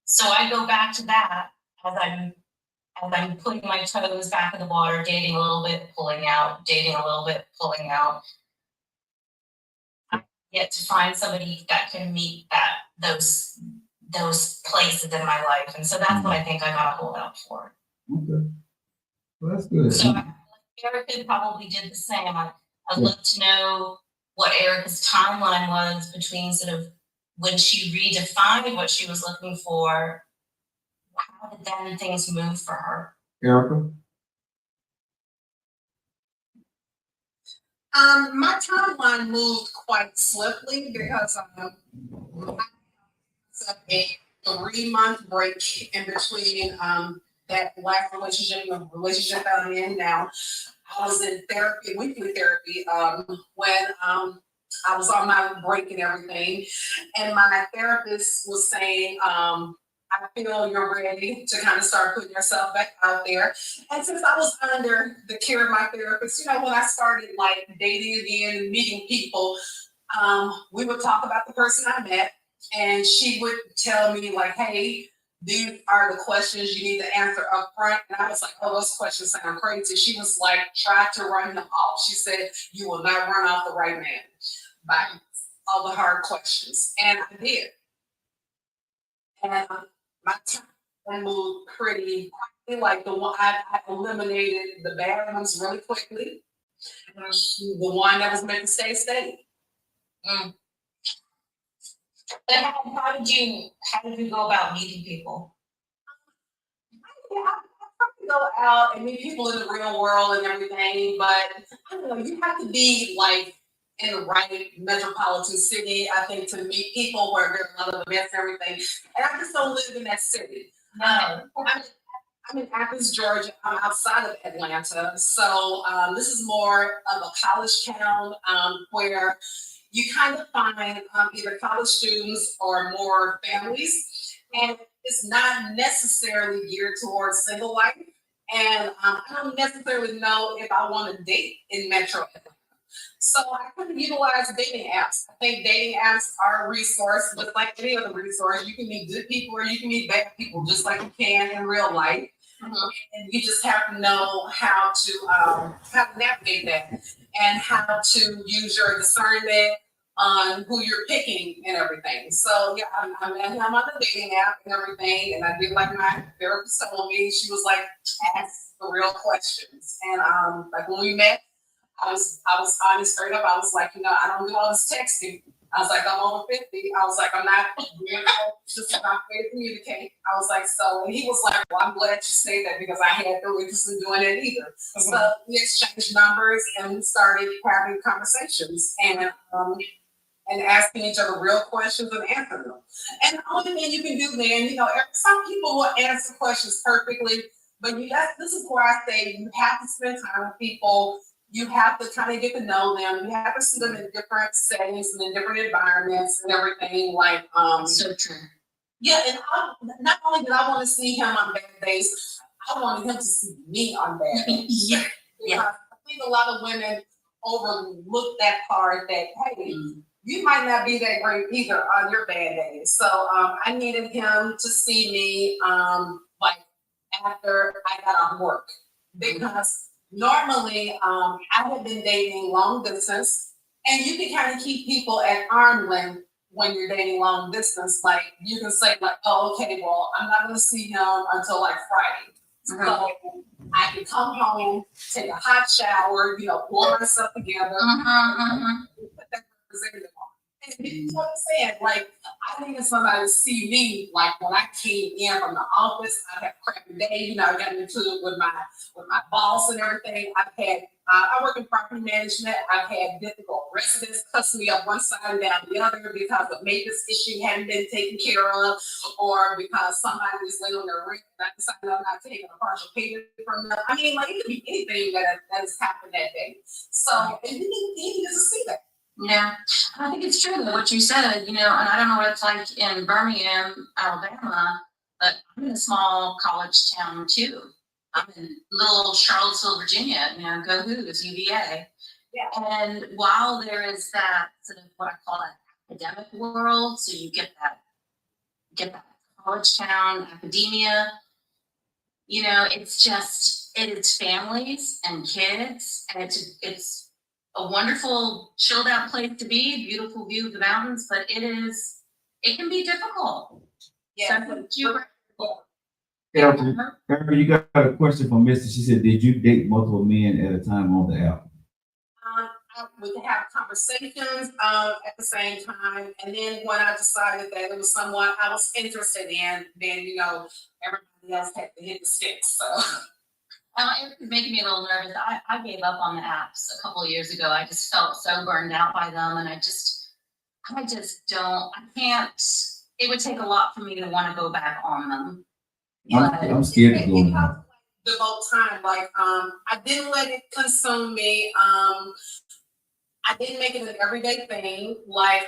So I go back to that as I'm putting my toes back in the water, dating a little bit, pulling out, dating a little bit, pulling out. I get to find somebody that can meet those places in my life. And so that's what I think I got to hold out for. Okay. Well, that's good. So Erica probably did the same. I'd love to know what Erica's timeline was between sort of when she redefined what she was looking for. How did then things move for her? Erica? My timeline moved quite swiftly because I took a 3-month break in between that last relationship and the relationship that I'm in now. I was in therapy, weekly therapy, when I was on my break and everything. And my therapist was saying, I feel you're ready to kind of start putting yourself back out there. And since I was under the care of my therapist, when I started like dating again and meeting people, we would talk about the person I met, and she would tell me like, hey, these are the questions you need to answer up front. And I was like, oh, those questions sound crazy. She was like, try to run them off. She said, you will not run off the right man by all the hard questions. And I did. And my time moved pretty quickly. Like the one I eliminated the bad ones really quickly. The one that was meant to stay. Mm. But how did you go about meeting people? Yeah, I probably go out and meet people in the real world and everything, but I don't know, you have to be like in the right metropolitan city, I think, to meet people where there's a lot of events and everything. And I just don't live in that city. I'm in Athens, Georgia. I'm outside of Atlanta. So this is more of a college town where you kind of find either college students or more families. And it's not necessarily geared towards single life. And I don't necessarily know if I want to date in Metro Atlanta. So I couldn't utilize dating apps. I think dating apps are a resource, but like any other resource, you can meet good people or you can meet bad people, just like you can in real life. Mm-hmm. And you just have to know how to navigate that and how to use your discernment on who you're picking and everything. So yeah, I met him on the dating app and everything, and I did like my therapist told me. She was like, ask the real questions. And like when we met, I was honest, straight up. I was like, I don't do all this texting. I was like, I'm over 50. I was like, I'm not, just not ready to communicate. I was like, so, and he was like, well, I'm glad you say that because I had no interest in doing it either. So we exchanged numbers and we started having conversations and asking each other real questions and answering them. And the only thing you can do then, some people will answer questions perfectly, but this is where I say you have to spend time with people. You have to kind of get to know them. You have to see them in different settings and in different environments and everything. So true. Yeah, and not only did I want to see him on bad days, I wanted him to see me on bad days. Yeah. Because I think a lot of women overlook that part that, hey, you might not be that great either on your bad days. So I needed him to see me after I got off work. Because normally I had been dating long distance, and you can kind of keep people at arm's length when you're dating long distance. Like you can say like, oh, okay, well, I'm not gonna see him until like Friday. So I can come home, take a hot shower, pull myself together, put that representative on. And you know what I'm saying? Like, I needed somebody to see me, like when I came in from the office, I had a crappy day, I got into it with my boss and everything. I work in property management. I've had difficult residents cuss me up one side and down the other because a maintenance issue hadn't been taken care of, or because somebody was late on their rent and I decided I'm not taking a partial payment from them. I mean, like it could be anything that has happened that day. So, and you need to see that. Yeah, I think it's true what you said, and I don't know what it's like in Birmingham, Alabama, but I'm in a small college town too. I'm in little Charlottesville, Virginia, go Hoos, UVA. Yeah. And while there is that sort of what I call that academic world, so you get that college town academia, it's families and kids, and it's a wonderful chilled out place to be, beautiful view of the mountains, but it can be difficult. Yeah. So Erica, you got a question from Misty. She said, did you date multiple men at a time on the app? I would have conversations at the same time, and then when I decided that it was someone I was interested in, then everybody else had to hit the sticks. So it was making me a little nervous. I gave up on the apps a couple of years ago. I just felt so burned out by them, and I just don't. I can't. It would take a lot for me to want to go back on them. I'm scared to go now. Devote time. I didn't let it consume me. I didn't make it an everyday thing. My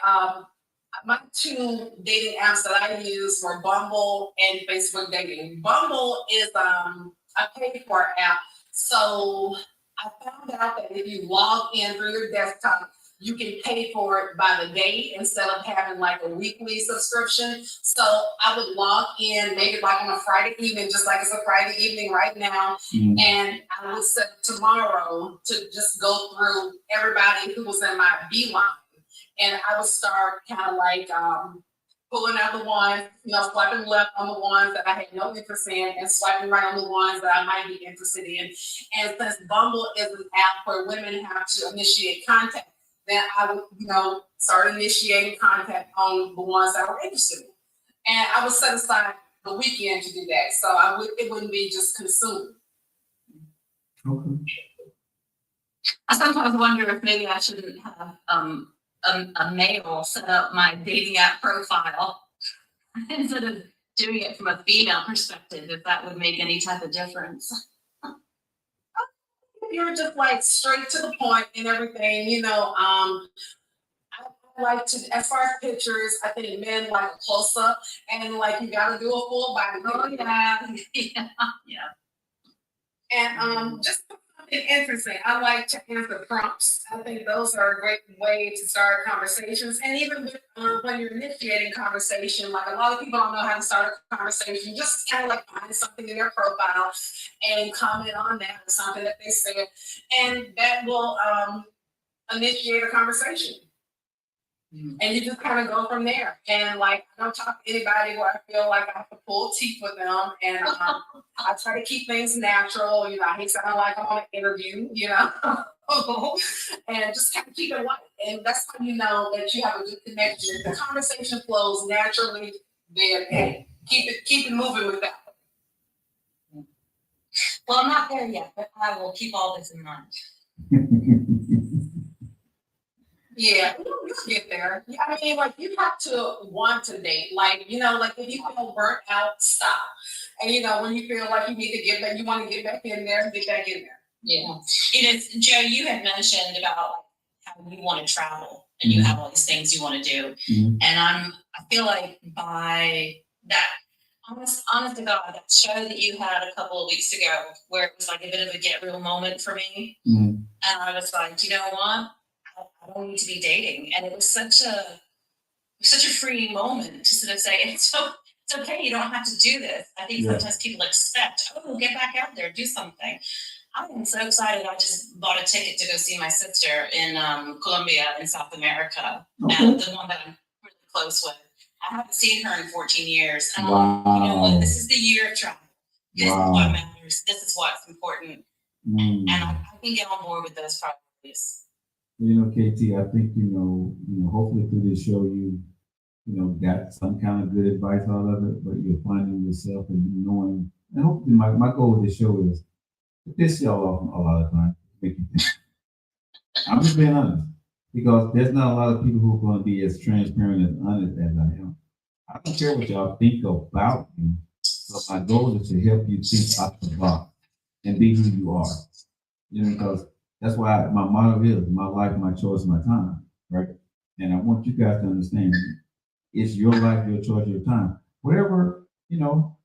two dating apps that I use were Bumble and Facebook Dating. Bumble is a paid for app. So I found out that if you log in through your desktop, you can pay for it by the day instead of having like a weekly subscription. So I would log in maybe like on a Friday evening, just like it's a Friday evening right now. And I would set tomorrow to just go through everybody who was in my beeline. And I would start kind of like pulling out the ones, swiping left on the ones that I had no interest in and swiping right on the ones that I might be interested in. And since Bumble is an app where women have to initiate contact, then I would, start initiating contact on the ones that I were interested in. And I would set aside the weekend to do that. So it wouldn't be just consumed. Okay. I sometimes wonder if maybe I shouldn't have a male set up my dating app profile instead of doing it from a female perspective, if that would make any type of difference. You're just like straight to the point and everything, I like to, as far as pictures, I think men like a close up and like you gotta do a full body. Oh yeah. And just something interesting. I like to answer prompts. I think those are a great way to start conversations. And even with, when you're initiating conversation, like a lot of people don't know how to start a conversation. Just kind of like find something in their profile and comment on that or something that they said, and that will initiate a conversation. And you just kind of go from there. And like, I don't talk to anybody where I feel like I have to pull teeth with them. And I try to keep things natural. I hate sounding like I'm on an interview, and just kind of keep it light. And that's how you know that you have a good connection. If the conversation flows naturally, then hey, keep it moving with that. Well, I'm not there yet, but I will keep all this in mind. Yeah, you'll get there. Yeah, I mean, like you have to want to date. Like, you know, like if you feel burnt out, stop. And you know, when you feel like you need to get back, you want to get back in there, get back in there. Yeah. You know, Joe, you had mentioned about how you want to travel and you have all these things you want to do. Mhm. And I feel like by that honest to God, that show that you had a couple of weeks ago where it was like a bit of a get real moment for me. Mhm. And I was like, you know what? I don't need to be dating. And it was such a freeing moment to sort of say, it's okay, you don't have to do this. I think Yeah. sometimes people expect, oh, get back out there, do something. I am so excited. I just bought a ticket to go see my sister in Colombia in South America. Okay. And the one that I'm really close with. I haven't seen her in 14 years. And I'm like, you know what? This is the year of travel. This is what matters. This is what's important. Mm. And I can get on board with those priorities. You know, KT, I think, you know, hopefully through this show, you got some kind of good advice out of it, but you're finding yourself and knowing, and hopefully my goal with this show is to piss y'all off a lot of times, make you think. I'm just being honest, because there's not a lot of people who are going to be as transparent and honest as I am. I don't care what y'all think about me, so my goal is to help you think out the box and be who you are. You know, because that's why my motto is my life, my choice, my time, right? And I want you guys to understand it's your life, your choice, your time. Whatever, field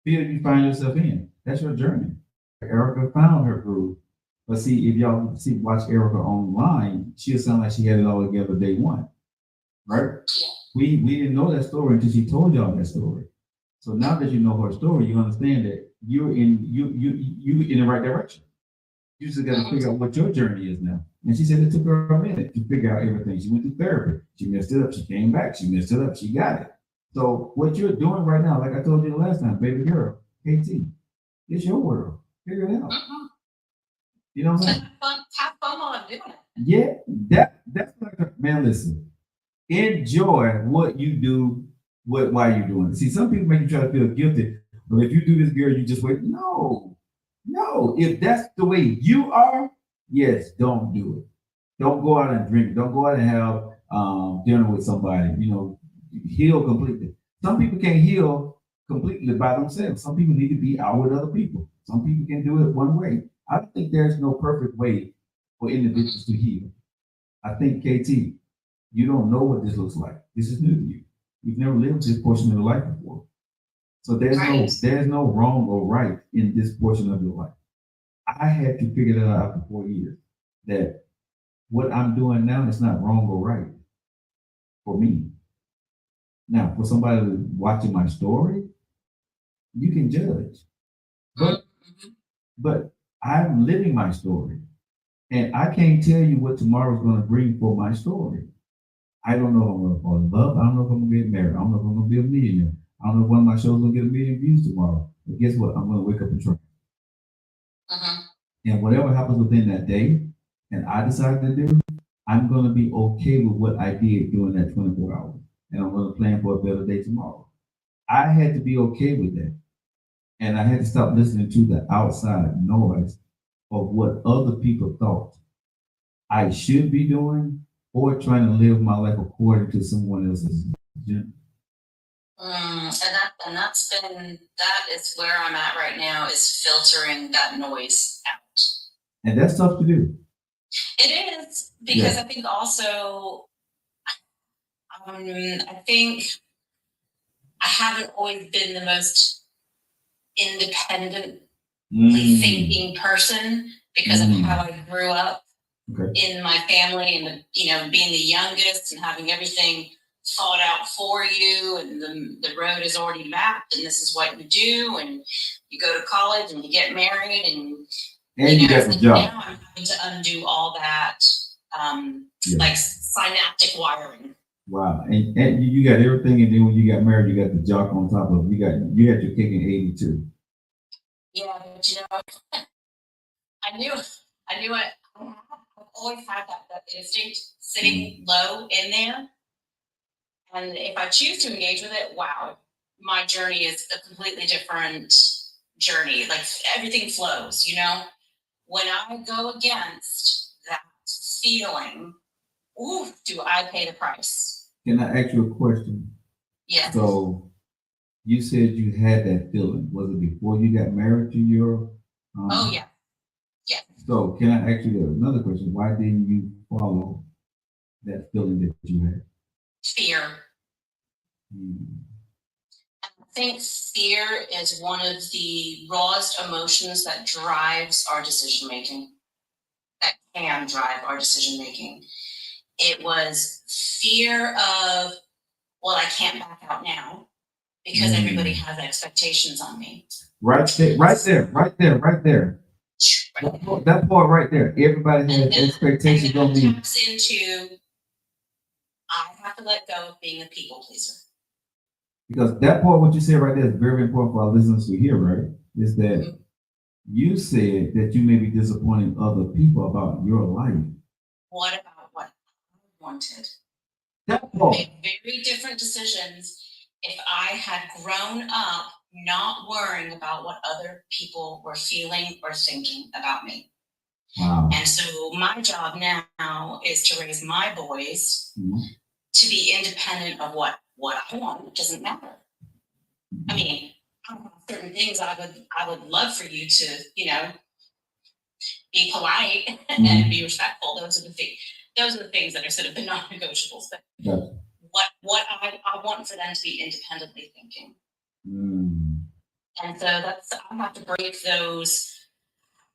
you find yourself in, that's your journey. Erica found her groove. But see, if y'all watch Erica online, she'll sound like she had it all together day one, right? Yeah. We didn't know that story until she told y'all that story. So now that you know her story, you understand that you're in the right direction. You just got to figure out what your journey is now. And she said it took her a minute to figure out everything. She went to therapy. She messed it up. She came back. She messed it up. She got it. So what you're doing right now, like I told you the last time, baby girl, KT, it's your world. Figure it out. You know what I'm saying? Have fun while I'm doing it. Yeah, that's like man, listen. Enjoy what you do, why you're doing it. See, some people make you try to feel guilty. Well, if you do this, girl, you just wait. No. If that's the way you are, yes, don't do it. Don't go out and drink. Don't go out and have dinner with somebody. Heal completely. Some people can't heal completely by themselves. Some people need to be out with other people. Some people can do it one way. I don't think there's no perfect way for individuals to heal. I think, KT, you don't know what this looks like. This is new to you. You've never lived this portion of your life before. So there's no wrong or right in this portion of your life. I had to figure that out after 4 years, that what I'm doing now is not wrong or right for me. Now, for somebody watching my story, you can judge. But I'm living my story. And I can't tell you what tomorrow's going to bring for my story. I don't know if I'm going to fall in love. I don't know if I'm going to get married. I don't know if I'm going to be a millionaire. I don't know if one of my shows will get 1 million views tomorrow. But guess what? I'm going to wake up and try. And whatever happens within that day, and I decide to do, I'm going to be okay with what I did during that 24 hours. And I'm going to plan for a better day tomorrow. I had to be okay with that. And I had to stop listening to the outside noise of what other people thought I should be doing or trying to live my life according to someone else's agenda. And that is where I'm at right now, is filtering that noise out. And that's tough to do. It is, because I think also, I think I haven't always been the most independently thinking person because of how I grew up in my family, and being the youngest and having everything thought out for you, and the road is already mapped, and this is what you do, and you go to college and you get married, and you get the job. Now I'm having to undo all that like synaptic wiring. Wow. And you got everything, and then when you got married, you got the jock on top of it. You had your cake in 82. Yeah, but I knew it. I I've always had that instinct sitting low in there. And if I choose to engage with it, wow, my journey is a completely different journey. Like everything flows, you know? When I go against that feeling, ooh, do I pay the price? Can I ask you a question? Yes. So you said you had that feeling. Was it before you got married to your? Oh, yeah. Yeah. So can I ask you another question? Why didn't you follow that feeling that you had? Fear. Hmm. I think fear is one of the rawest emotions that drives our decision making, that can drive our decision making. It was fear of, well, I can't back out now because everybody has expectations on me. Right there, right there, right there, right there. That part right there. Everybody has expectations on me. Taps into, I have to let go of being a people pleaser. Because that part, what you said right there, is very important for our listeners to hear, right? Is that you said that you may be disappointing other people about your life. What about what I wanted? That part. Made very different decisions if I had grown up not worrying about what other people were feeling or thinking about me. Wow. And so my job now is to raise my boys Mhm. to be independent of what I want. It doesn't matter. I mean, certain things I would love for you to, you know, be polite and be respectful. Those are the things that are sort of the non-negotiables. But Gotcha. what I want for them to be independently thinking. Mm. And so I have to break those,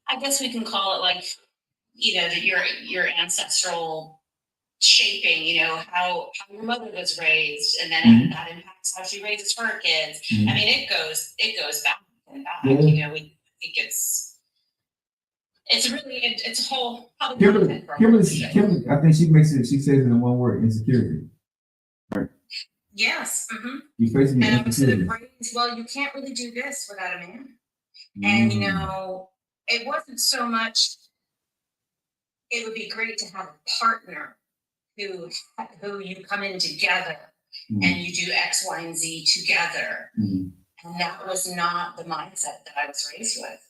I guess we can call it like, you know, your ancestral shaping, you know, how your mother was raised, and then that impacts how she raises her kids. I mean, it goes back and back. Yeah. You know, we think it's really it's a whole probably Kimberly, I think she says it in one word: insecurity. Right. Yes. Mm-hmm. You facing the And I was sort insecurity. of raised, well, you can't really do this without a man. And you know, it wasn't so much. It would be great to have a partner who you come in together and you do X, Y, and Z together. And that was not the mindset that I was raised with.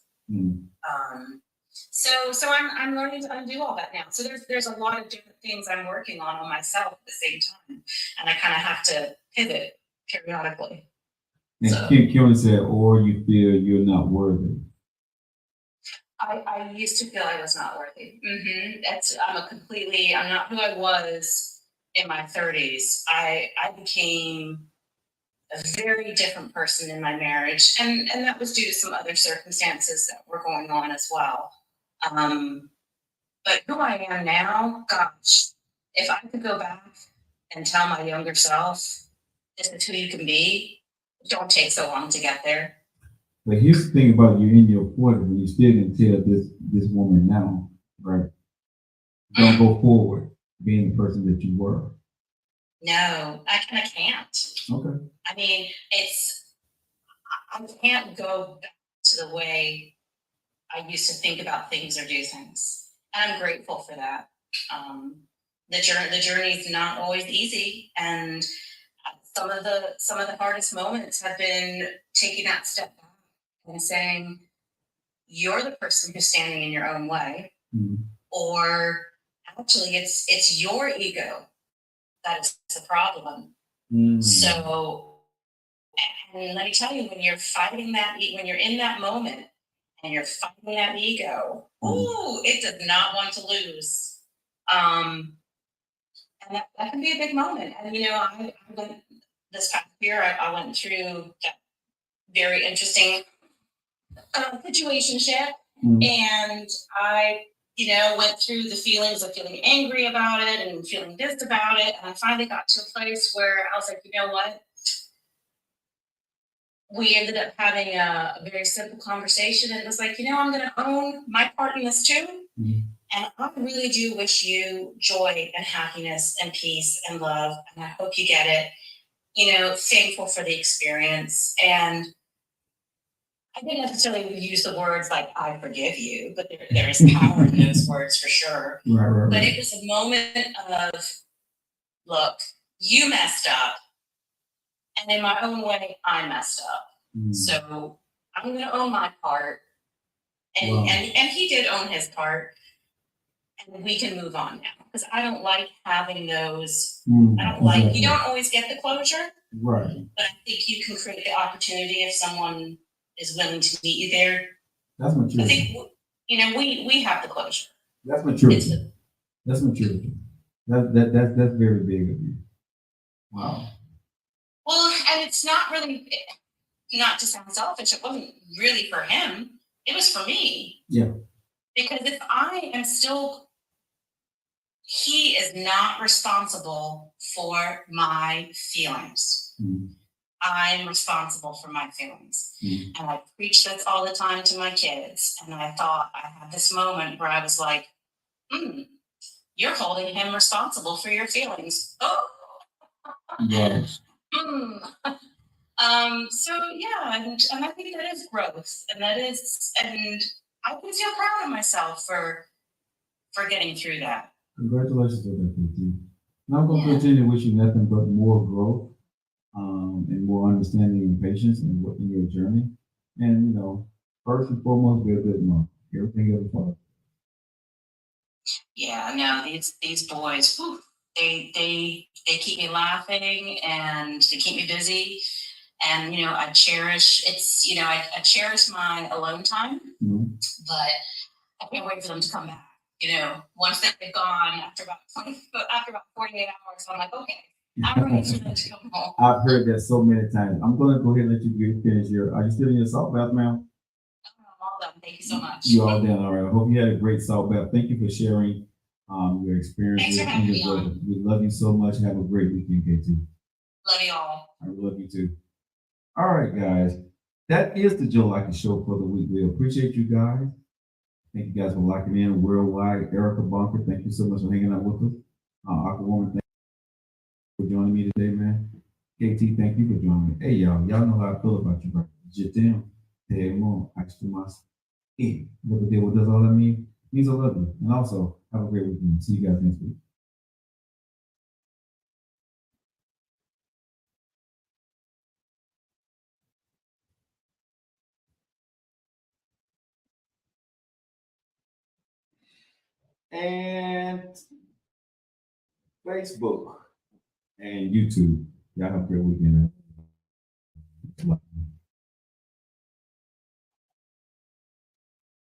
So I'm learning to undo all that now. So there's a lot of different things I'm working on myself at the same time, and I kind of have to pivot periodically. And so, Kim said, or you feel you're not worthy. I used to feel I was not worthy. I'm not who I was in my 30s. I became a very different person in my marriage, and that was due to some other circumstances that were going on as well. But who I am now, gosh, if I could go back and tell my younger self, this is who you can be, don't take so long to get there. But here's the thing about you in your 40s, when you still can tell this woman now, right? Don't go forward being the person that you were. No, I can't. Okay. I mean, I can't go back to the way I used to think about things or do things. And I'm grateful for that. The journey is not always easy, and some of the hardest moments have been taking that step back and saying, you're the person who's standing in your own way, or actually it's your ego that is the problem. So, and let me tell you, when you're fighting when you're in that moment and you're fighting that ego, ooh, it does not want to lose. And that can be a big moment. And, you know, I went this past year, I went through that very interesting situationship. And I, you know, went through the feelings of feeling angry about it and feeling this about it. And I finally got to a place where I was like, you know what? We ended up having a very simple conversation, and it was like, you know, I'm going to own my part in this too. And I really do wish you joy and happiness and peace and love, and I hope you get it. You know, thankful for the experience. And I didn't necessarily use the words like "I forgive you," but there is power in those words for sure. Right. But it was a moment of, look, you messed up, and in my own way, I messed up. So I'm going to own my part, and, Wow. and he did own his part, and we can move on now. Because I don't like having those. I don't like. You don't always get the closure, Right. but I think you can create the opportunity if someone is willing to meet you there. That's maturity. I think we have the closure. That's maturity. That's maturity. That's very big of you. Wow. Well, and it's not really, not to sound selfish, it wasn't really for him. It was for me. Yeah. Because if I am still, he is not responsible for my feelings. I'm responsible for my feelings. And I preach this all the time to my kids. And I thought I had this moment where I was like, you're holding him responsible for your feelings. Oh. Yes. So yeah, and I think that is growth, and I can feel proud of myself for getting through that. Congratulations on that, KT. And I'm going to continue to wish you nothing but more growth, and more understanding and patience in your journey. And first and foremost, be a good mom. Everything else follows. Yeah, no, these boys, whew, they keep me laughing and they keep me busy. And I cherish I cherish my alone time, but I can't wait for them to come back. Once they're gone after about 48 hours, I'm like, okay, I'm ready for them to come home. I've heard that so many times. I'm going to go ahead and let you finish your. Are you still in your salt bath, ma'am? I'm all done. Thank you so much. You're all done. All right. I hope you had a great salt bath. Thank you for sharing your experiences. Thanks for having me brother. We love you so much. Have a great weekend, KT. Love you all. I love you too. All right, guys. That is the Joe Likey Show for the week. We appreciate you guys. Thank you guys for locking in worldwide. Erica Bunker, thank you so much for hanging out with us. Aquawoman, thank you for joining me today, man. KT, thank you for joining me. Hey, y'all know how I feel about you, right? Jitem, Temo, Axtumas. Hey, what does all that mean? It means I love you. And also, have a great weekend. See you guys next week. And Facebook and YouTube. Y'all have a great weekend.